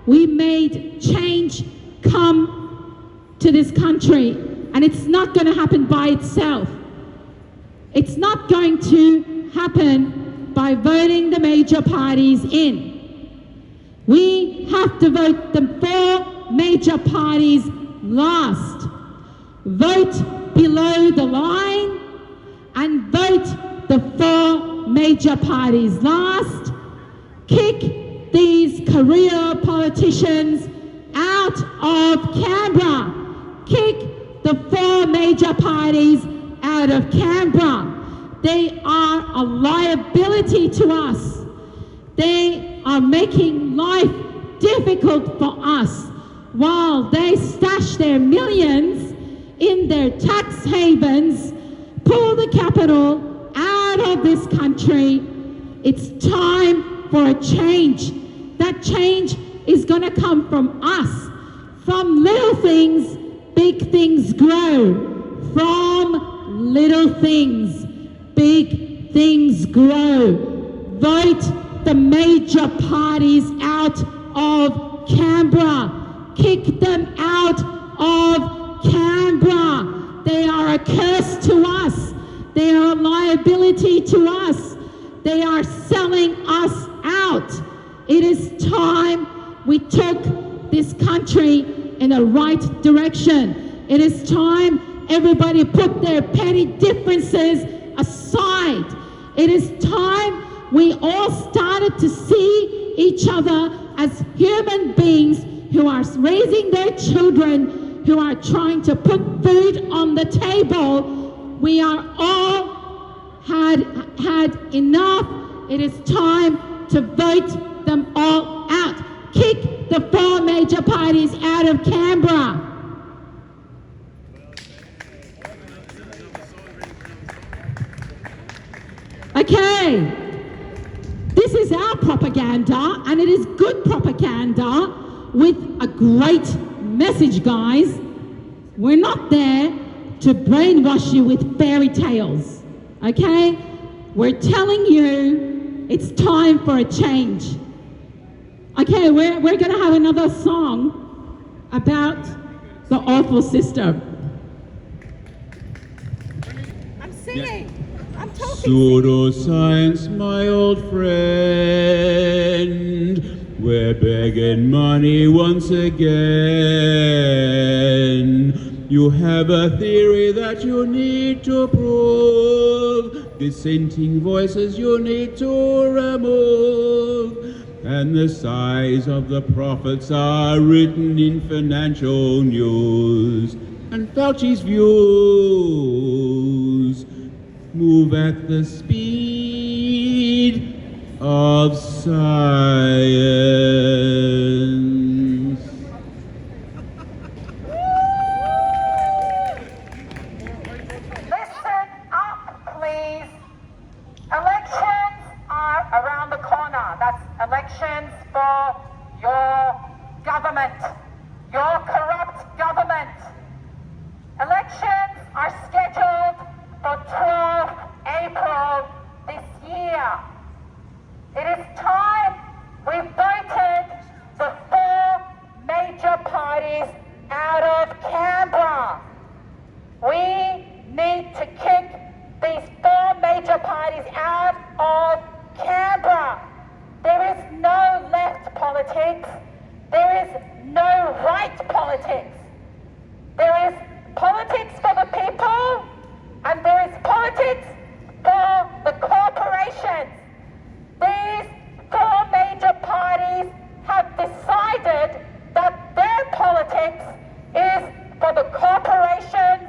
we made change come to this country. And it's not going to happen by itself. It's not going to happen by voting the major parties in. We have to vote the four major parties last. Vote below the line and vote the four major parties last. Kick these career politicians out of Canberra. Kick the four major parties out of Canberra. They are a liability to us. They are making life difficult for us while they stash their millions in their tax havens, pull the capital out of this country. It's time for a change. That change is going to come from us. From little things, big things grow. From little things, big things grow. Vote the major parties out of Canberra. Kick them out of Canberra. They are a curse to us. They are a liability to us. They are selling us out. It is time we took this country in the right direction. It is time everybody put their petty differences aside. It is time we all started to see each other as human beings who are raising their children, who are trying to put food on the table. We are all had enough. It is time to vote them all out. Kick the four major parties out of Canberra. Okay, this is our propaganda, and it is good propaganda with a great message, guys. We're not there to brainwash you with fairy tales, okay? We're telling you it's time for a change. Okay, we're gonna have another song about the awful sister. I'm singing. I'm talking. Pseudoscience, my old friend, we're begging money once again. You have a theory that you need to prove, dissenting voices you need to remove, and the size of the profits are written in financial news, and Fauci's views move at the speed of science. Listen up, please. Elections are around the corner. That's elections out of Canberra. There is no left politics. There is no right politics. There is politics for the people, and there is politics for the corporations. These four major parties have decided that their politics is for the corporations,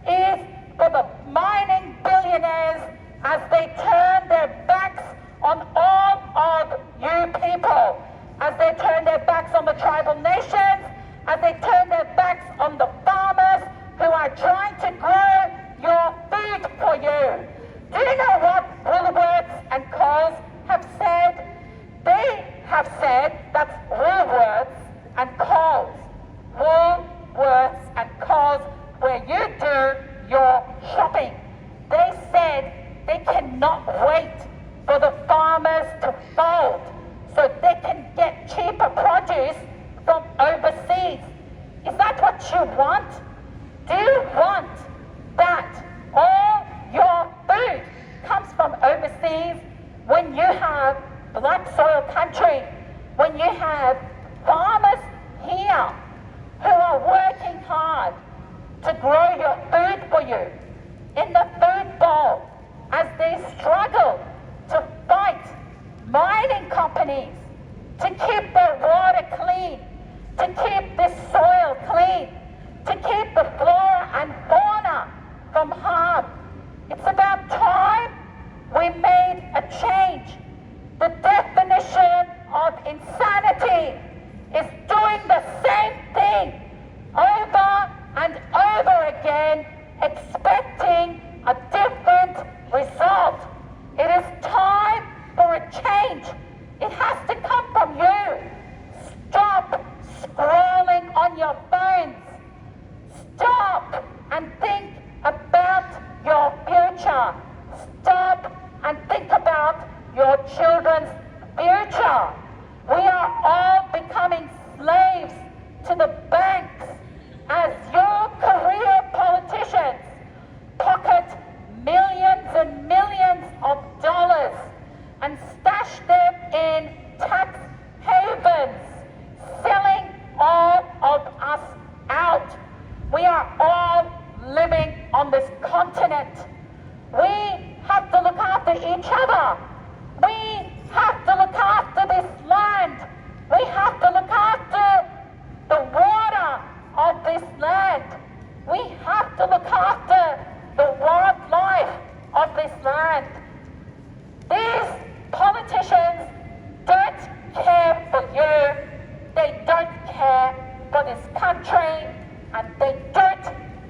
is for the mining billionaires, as they turn their backs on all of you people, as they turn their backs on the tribal nations, as they turn their backs on the farmers who are trying to grow your food for you. Do you know what Woolworths and Coles have said? They have said, that's Woolworths and Coles. Woolworths and Coles, where you do your shopping. They said they cannot wait for the farmers to fold so they can get cheaper produce from overseas. Is that what you want? Do you want that all your food comes from overseas when you have black soil country, when you have farmers here who are working hard to grow your food for you in the food bowl as they struggle to fight mining companies to keep their water clean, to keep this soil clean, to keep the flora and fauna from harm. It's about time we made a change. The definition of insanity is doing the same thing over and over again, expecting a different result. It is time for a change. It has to come from you. Stop scrolling on your phones. Stop and think about your future. Stop and think about your children's future. We are all becoming slaves to the banks as your career politicians pocket millions and millions of dollars and stash them in tax havens, selling all of us out. We are all living on this continent. We have to look after each other. We have to look after this land. We have to look after the water of this land. We have to look after the wildlife of this land. These politicians don't care for you. They don't care for this country, and they don't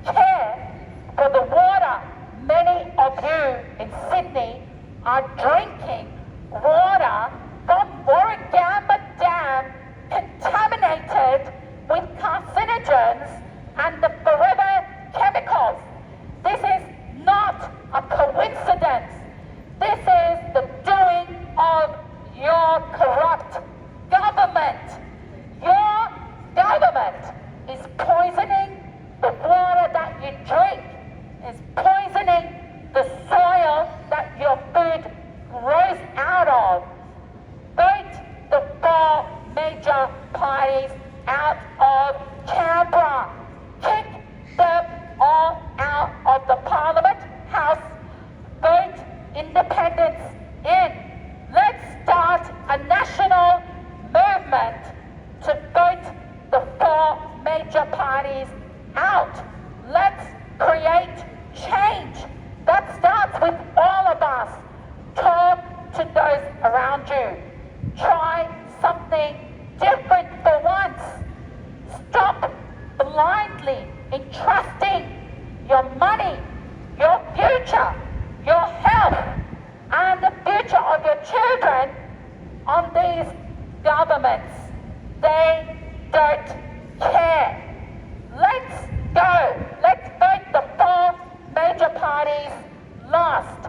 care for the water. Many of you in Sydney are drinking water from Warragamba Dam contaminated with carcinogens and the forever chemicals. This is not a coincidence. This is the doing of your corrupt government. Your government is poisoning the water that you drink, is poisoning the soil that your food grows out of. Vote the four major parties out of Canberra. Kick them all out of the Parliament House. Vote independence in. Let's start a national movement to vote the four major parties out. Let's create change. That starts with all of us. Talk to those around you. Try something different for once. Stop blindly entrusting your money, your future, your health, and the future of your children on these governments. They don't care. Let's go. Let's vote the four major parties last.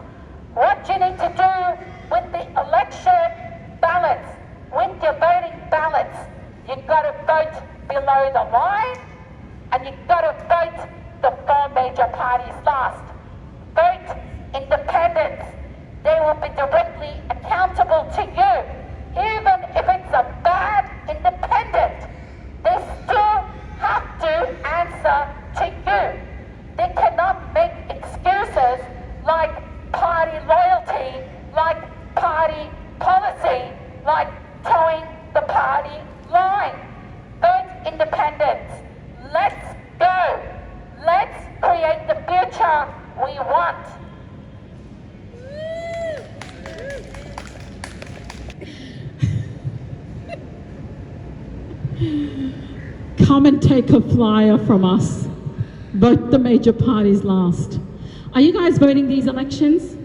What you need to do with the election ballots, with your voting ballots, you've got to vote below the line, and you've got to vote the four major parties last. Vote independence. They will be directly accountable to you. Even if it's a bad independent, they still have to answer to you. They cannot make excuses like party loyalty, like party policy, like towing the party line. Vote independent. Let's go. Let's create the future we want. Come and take a flyer from us. Vote the major parties last. Are you guys voting these elections?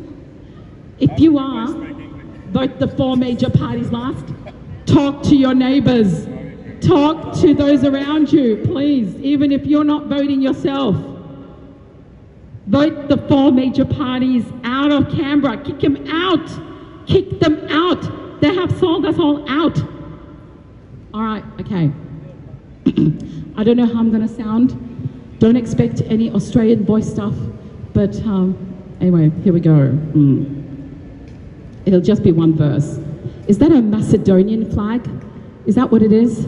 If you are, vote the 4 major parties last. Talk to your neighbours. Talk to those around you, please, even if you're not voting yourself. Vote the 4 major parties out of Canberra. Kick them out. Kick them out. They have sold us all out. All right, okay. I don't know how I'm going to sound. Don't expect any Australian voice stuff. But anyway, here we go. It'll just be one verse. Is that a Macedonian flag? Is that what it is?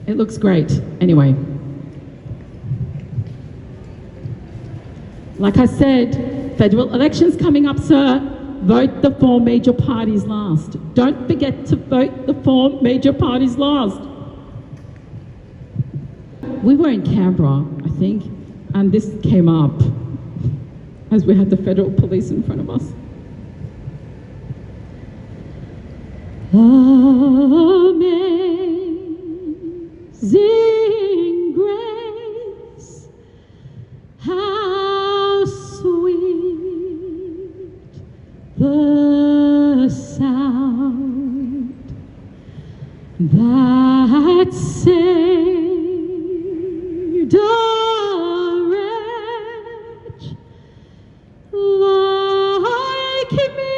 It looks great. Anyway. Like I said, federal elections coming up, sir. Vote the 4 major parties last. Don't forget to vote the 4 major parties last. We were in Canberra, I think, and this came up as we had the federal police in front of us. Amazing grace, how sweet the sound that saved a wretch like me.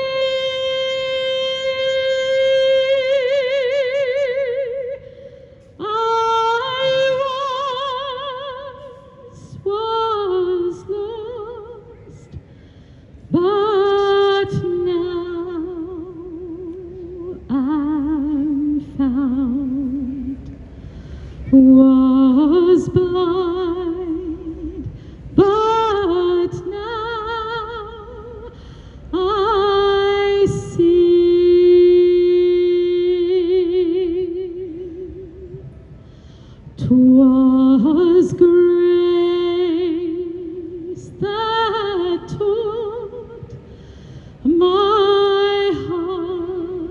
But now I'm found, was blind, but now I see. 'Twas grace that taught my heart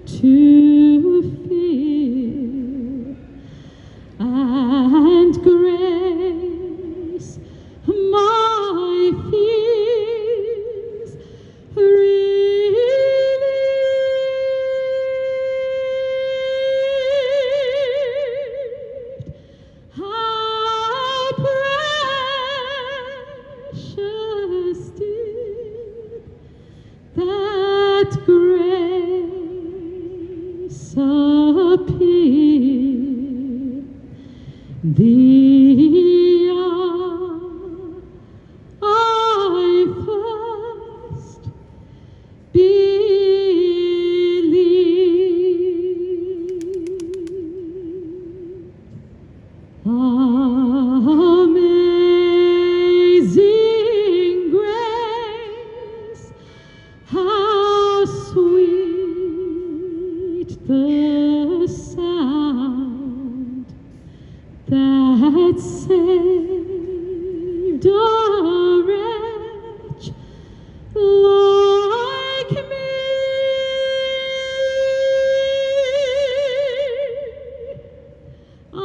to fear, and grace my fears relieved. How precious did that grace appear the hour I first believed. Amazing grace, how sweet the sound that saved a wretch like me. I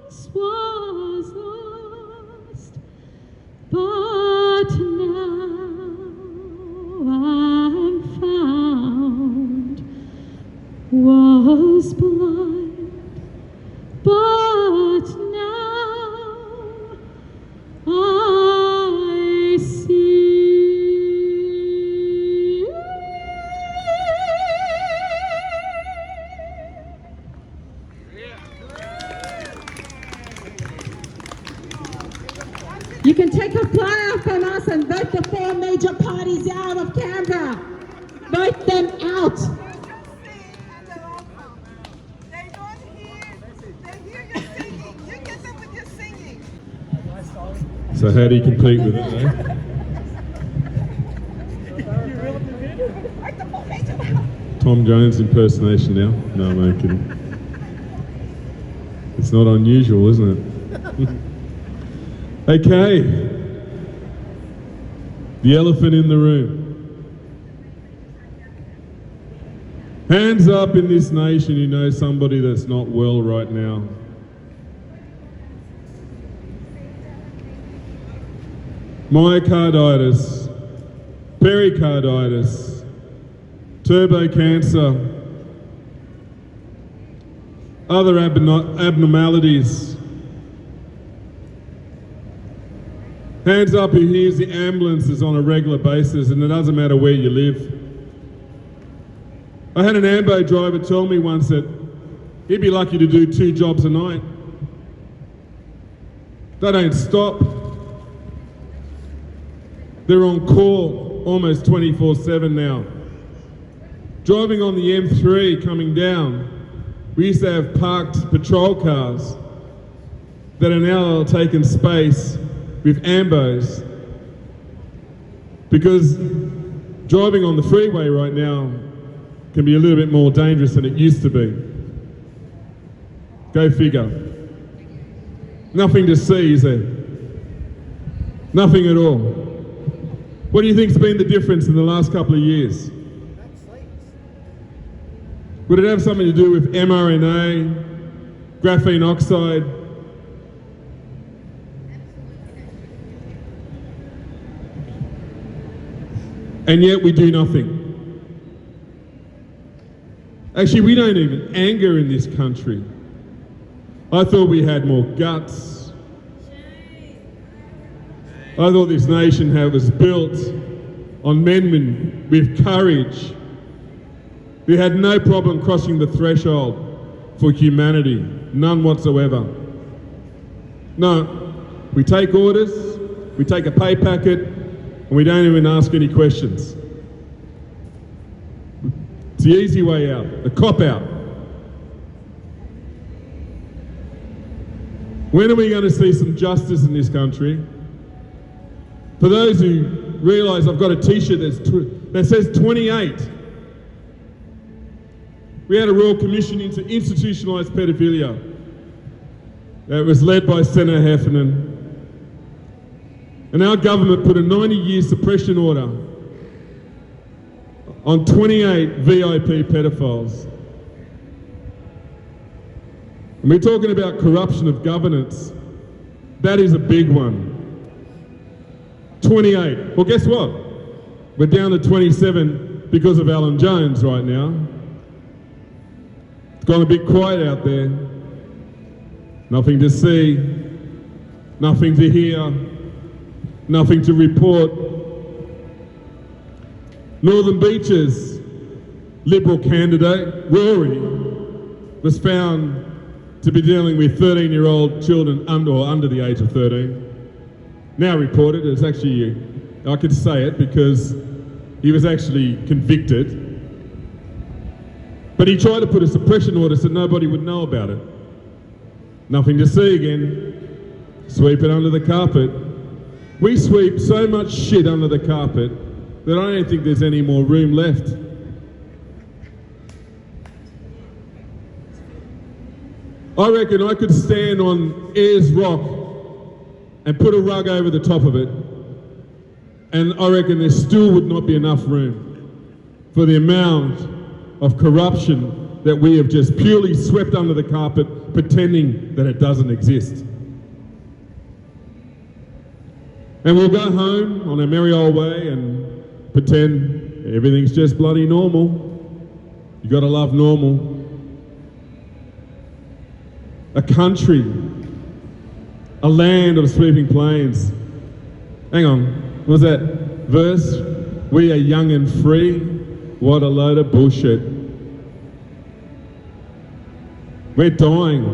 once was lost, but now I'm found. Was blind, but now I see. You can take a flyer from us the 4 major parties out of Canberra. Vote them out. So how do you compete with it, eh? Tom Jones impersonation now? No, I'm only kidding. It's not unusual, isn't it? Okay. The elephant in the room. Hands up in this nation who knows somebody that's not well right now. Myocarditis, pericarditis, turbo cancer, other abnormalities. Hands up who hears the ambulances on a regular basis, and it doesn't matter where you live. I had an ambo driver tell me once that he'd be lucky to do 2 jobs a night. They don't stop. They're on call almost 24/7 now. Driving on the M3 coming down, we used to have parked patrol cars that are now taking space with ambos, because driving on the freeway right now can be a little bit more dangerous than it used to be. Go figure. Nothing to see, is there? Nothing at all. What do you think's been the difference in the last couple of years? Would it have something to do with mRNA, graphene oxide? And yet we do nothing. Actually, we don't even anger in this country. I thought we had more guts. I thought this nation was built on men with courage. We had no problem crossing the threshold for humanity, none whatsoever. No, we take orders, we take a pay packet, and we don't even ask any questions. It's the easy way out, the cop out. When are we going to see some justice in this country? For those who realise I've got a t-shirt that says 28. We had a Royal Commission into institutionalised pedophilia. It was led by Senator Heffernan. And our government put a 90-year suppression order on 28 VIP pedophiles. And we're talking about corruption of governance. That is a big one. 28. Well, guess what? We're down to 27 because of Alan Jones right now. It's gone a bit quiet out there. Nothing to see, nothing to hear, nothing to report. Northern Beaches Liberal candidate, Rory, was found to be dealing with 13-year-old children under the age of 13. Now reported, it's actually, I could say it because he was actually convicted. But he tried to put a suppression order so nobody would know about it. Nothing to see again. Sweep it under the carpet. We sweep so much shit under the carpet that I don't think there's any more room left. I reckon I could stand on Ayers Rock and put a rug over the top of it, and I reckon there still would not be enough room for the amount of corruption that we have just purely swept under the carpet, pretending that it doesn't exist. And we'll go home on our merry old way and pretend everything's just bloody normal. You gotta love normal. A country, a land of sweeping plains. Hang on, what was that verse? We are young and free. What a load of bullshit. We're dying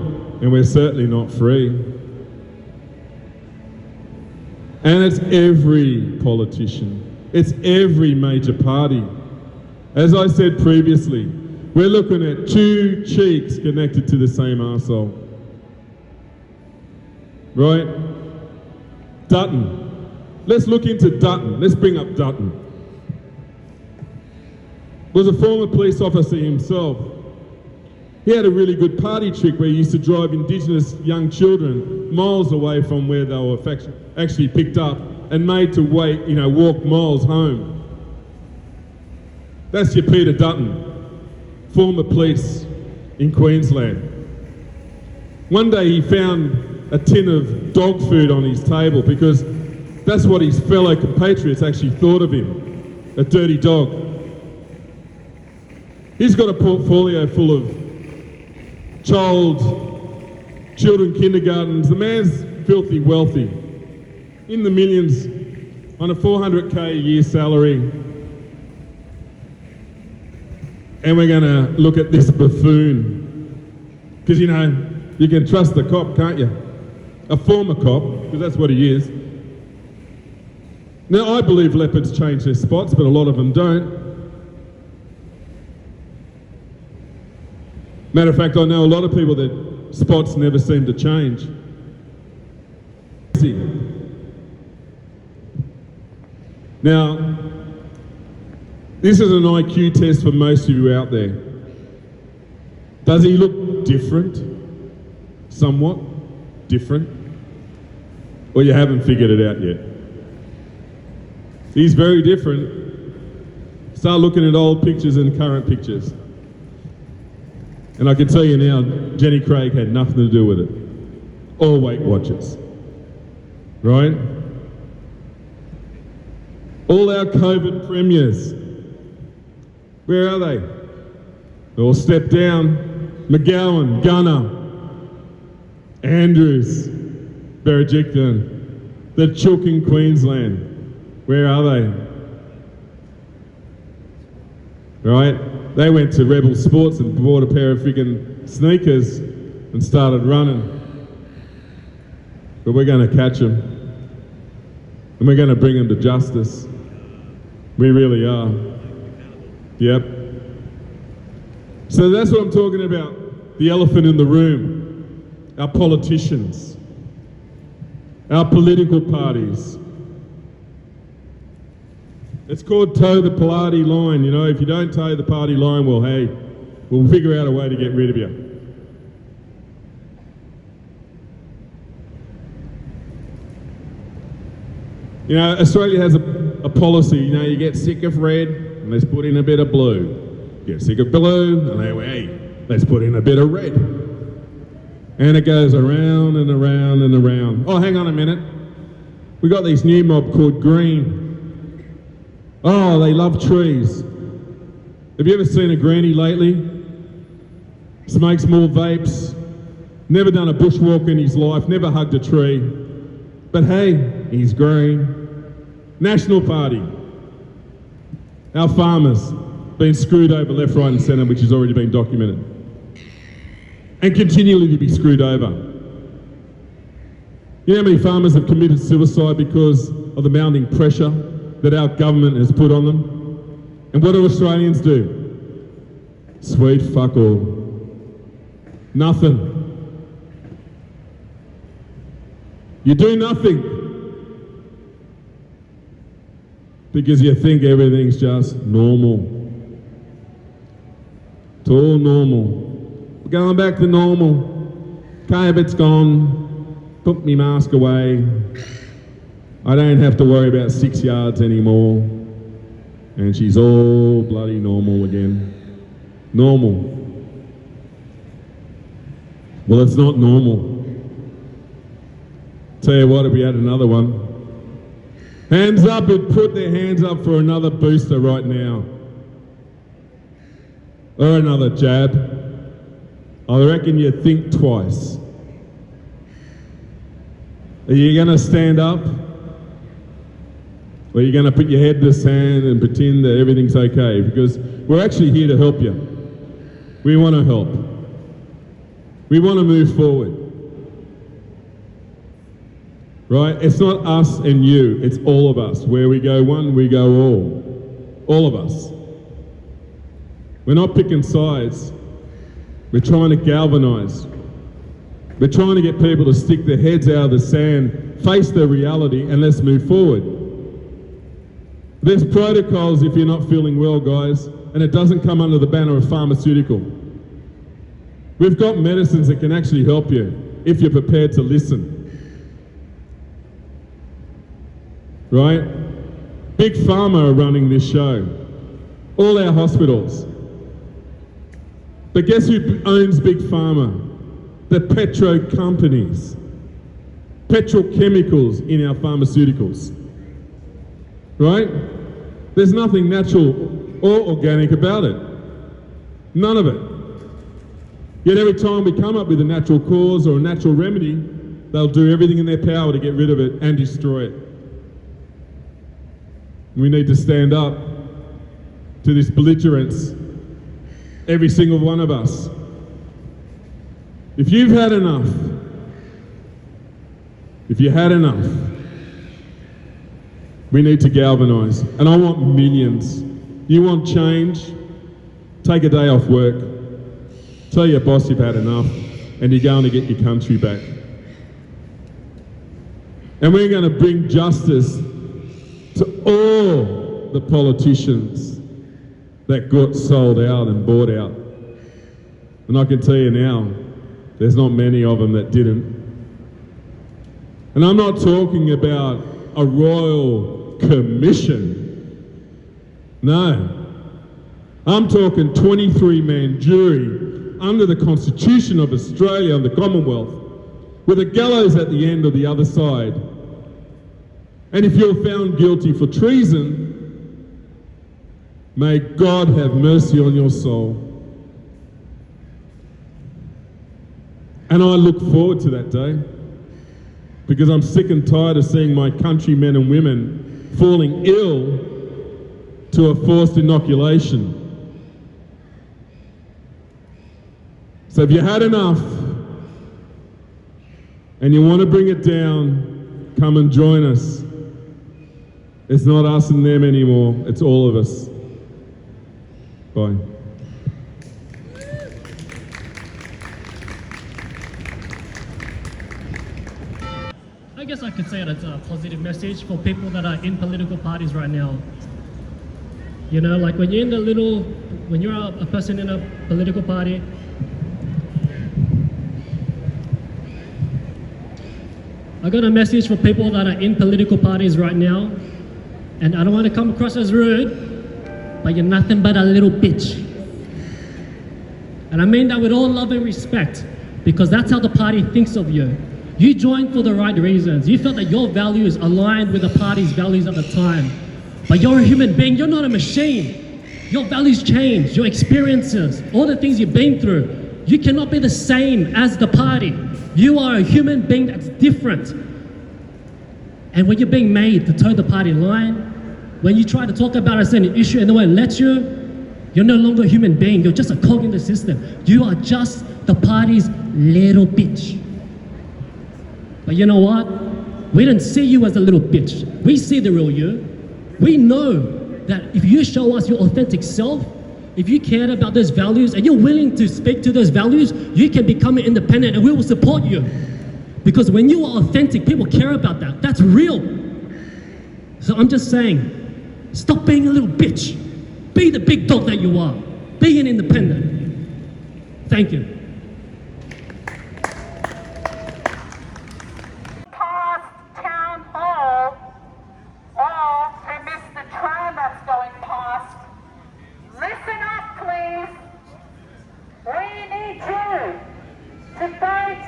and we're certainly not free. And it's every politician. It's every major party. As I said previously, we're looking at two cheeks connected to the same arsehole. Right? Dutton. Let's look into Dutton. Let's bring up Dutton. Was a former police officer himself. He had a really good party trick where he used to drive Indigenous young children miles away from where they were actually picked up and made to wait, walk miles home. That's your Peter Dutton, former police in Queensland. One day he found a tin of dog food on his table because that's what his fellow compatriots actually thought of him, a dirty dog. He's got a portfolio full of children kindergartens. The man's filthy wealthy, in the millions, on a $400K a year salary. And we're going to look at this buffoon. Because, you can trust the cop, can't you? A former cop, because that's what he is. Now, I believe leopards change their spots, but a lot of them don't. Matter of fact, I know a lot of people that spots never seem to change. Now, this is an IQ test for most of you out there. Does he look different? Somewhat different? Or you haven't figured it out yet? He's very different. Start looking at old pictures and current pictures. And I can tell you now, Jenny Craig had nothing to do with it. Or Weight Watchers. Right? All our COVID premiers. Where are they? They all stepped down. McGowan, Gunner, Andrews, Berejiklian, the Chook in Queensland. Where are they? Right? They went to Rebel Sports and bought a pair of friggin' sneakers and started running. But we're going to catch them. And we're going to bring them to justice. We really are. Yep. So that's what I'm talking about. The elephant in the room. Our politicians. Our political parties. It's called toe the party line. If you don't toe the party line, well, hey, we'll figure out a way to get rid of you. Australia has a policy, you get sick of red, and let's put in a bit of blue. Get sick of blue, and hey, let's put in a bit of red. And it goes around and around and around. Oh, hang on a minute. We got this new mob called green. Oh, they love trees. Have you ever seen a greenie lately? Smokes more vapes, never done a bushwalk in his life, never hugged a tree. But hey, he's green. National Party. Our farmers been screwed over left, right and centre, which has already been documented. And continually to be screwed over. You know how many farmers have committed suicide because of the mounting pressure that our government has put on them? And what do Australians do? Sweet fuck all. Nothing. You do nothing. Because you think everything's just normal. It's all normal. We're going back to normal. COVID's gone. Put me mask away. I don't have to worry about 6 yards anymore. And she's all bloody normal again. Normal. Well, it's not normal. Tell you what, if we had another one. Hands up and put their hands up for another booster right now. Or another jab. I reckon you think twice. Are you going to stand up? Or are you going to put your head in the sand and pretend that everything's okay? Because we're actually here to help you. We want to help. We want to move forward. right? It's not us and you, it's all of us. Where we go one, we go all of us. We're not picking sides. We're trying to galvanise. We're trying to get people to stick their heads out of the sand, face their reality, and let's move forward. There's protocols if you're not feeling well, guys, and it doesn't come under the banner of pharmaceutical. We've got medicines that can actually help you if you're prepared to listen. Right? Big Pharma are running this show. All our hospitals. But guess who owns Big Pharma? The petro companies. Petrochemicals in our pharmaceuticals. Right? There's nothing natural or organic about it. None of it. Yet every time we come up with a natural cause or a natural remedy, they'll do everything in their power to get rid of it and destroy it. We need to stand up to this belligerence, every single one of us. If you've had enough, we need to galvanise. And I want millions. You want change? Take a day off work. Tell your boss you've had enough and you're going to get your country back. And we're going to bring justice to all the politicians that got sold out and bought out. And I can tell you now, there's not many of them that didn't. And I'm not talking about a royal commission. No. I'm talking 23-man jury under the Constitution of Australia and the Commonwealth, with a gallows at the end of the other side. And if you're found guilty for treason, may God have mercy on your soul. And I look forward to that day, because I'm sick and tired of seeing my countrymen and women falling ill to a forced inoculation. So if you had enough and you want to bring it down, come and join us. It's not us and them anymore, it's all of us. Bye. I guess I could say that's a positive message for people that are in political parties right now. You know, like when you're a person in a political party, I got a message for people that are in political parties right now, and I don't want to come across as rude, but you're nothing but a little bitch. And I mean that with all love and respect, because that's how the party thinks of you. You joined for the right reasons. You felt that your values aligned with the party's values at the time. But you're a human being, you're not a machine. Your values change, your experiences, all the things you've been through. You cannot be the same as the party. You are a human being that's different. And when you're being made to toe the party line, when you try to talk about a certain issue and no one lets you, you're no longer a human being, you're just a cog in the system. You are just the party's little bitch. But you know what? We don't see you as a little bitch. We see the real you. We know that if you show us your authentic self, if you cared about those values and you're willing to speak to those values, you can become an independent and we will support you. Because when you are authentic, people care about that. That's real. So I'm just saying, stop being a little bitch. Be the big dog that you are. Be an independent. Thank you. Past town hall, or to miss the train that's going past. Listen up, please. We need you to vote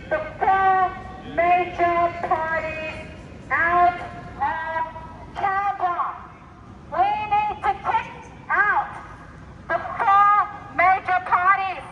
the 4 major parties out of Canberra. We need to kick out the 4 major parties.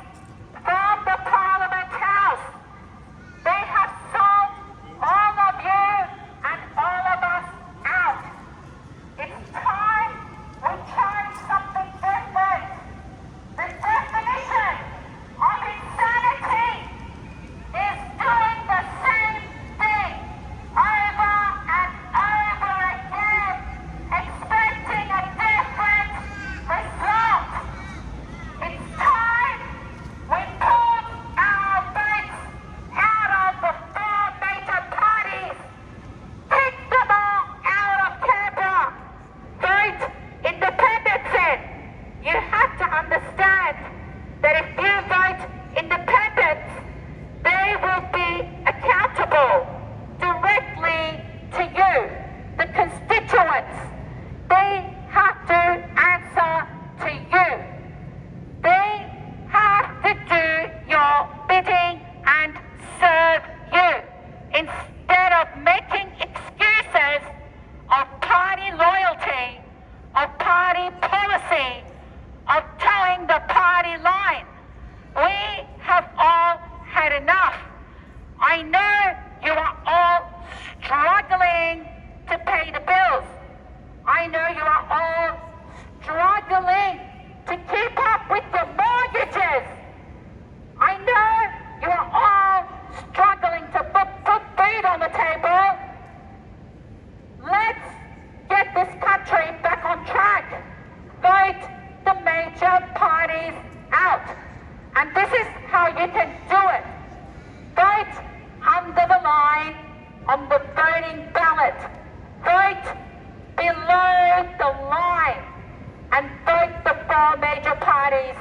parties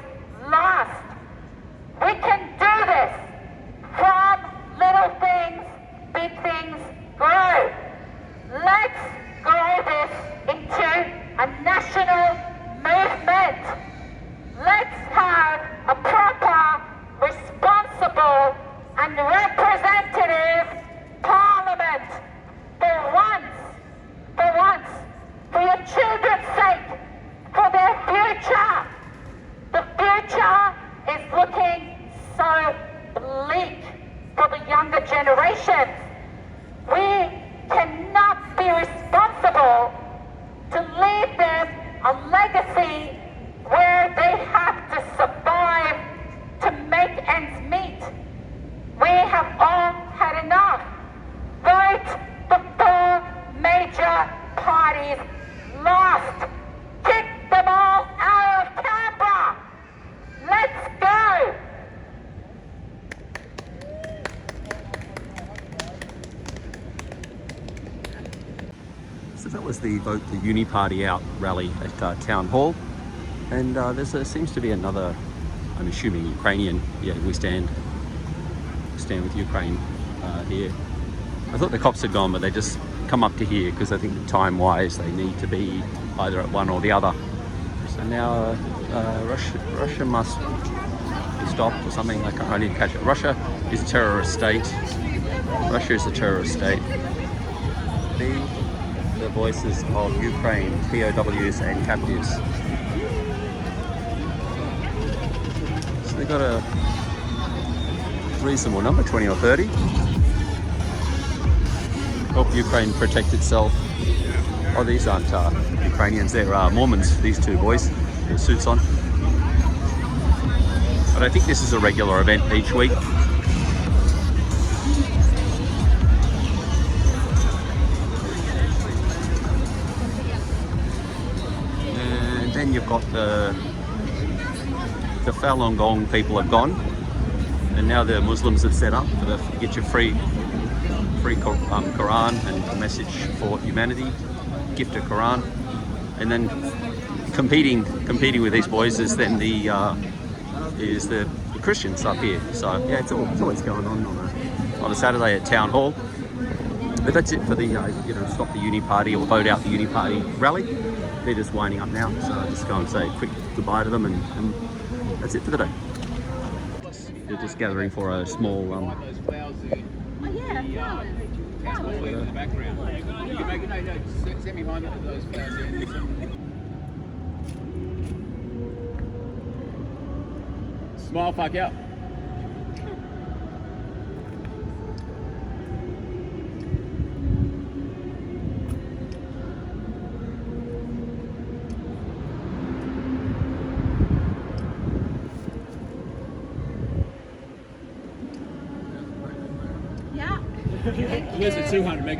last. We can do this. From little things, big things grow. Let's grow this into a national movement. Let's have a proper, responsible and representative parliament. For once, for your children's sake, for their future. The future is looking so bleak for the younger generations. We cannot be responsible to leave them a legacy where they have to survive to make ends meet. We have all had enough. Vote the 4 major parties last. Kick them all out of Canberra. Let's go. So that was the Vote the Uni Party Out rally at Town Hall. And there seems to be another, I'm assuming Ukrainian, yeah, we stand with Ukraine here. I thought the cops had gone, but they just come up to here because I think time-wise they need to be either at one or the other. So now Russia must be stopped or something. I need to catch it. Russia is a terrorist state. Russia is a terrorist state. The voices of Ukraine, POWs and captives. So they got a reasonable number, 20 or 30. Help Ukraine protect itself. Oh, these aren't Ukrainians, they're Mormons, these two boys, with suits on. But I think this is a regular event each week. And then you've got the Falun Gong people have gone, and now the Muslims have set up for the get your free Quran and a message for humanity, gift a Quran, and then competing with these boys is then the Christians up here. So yeah, it's always going on a Saturday at Town Hall. But that's it for the Stop the Uni Party or Vote Out the Uni Party rally. They're just winding up now, so I'll just go and say a quick goodbye to them, and that's it for the day. They're just gathering for a small Smile fuck out. Yeah. Where's the 200 megapixel?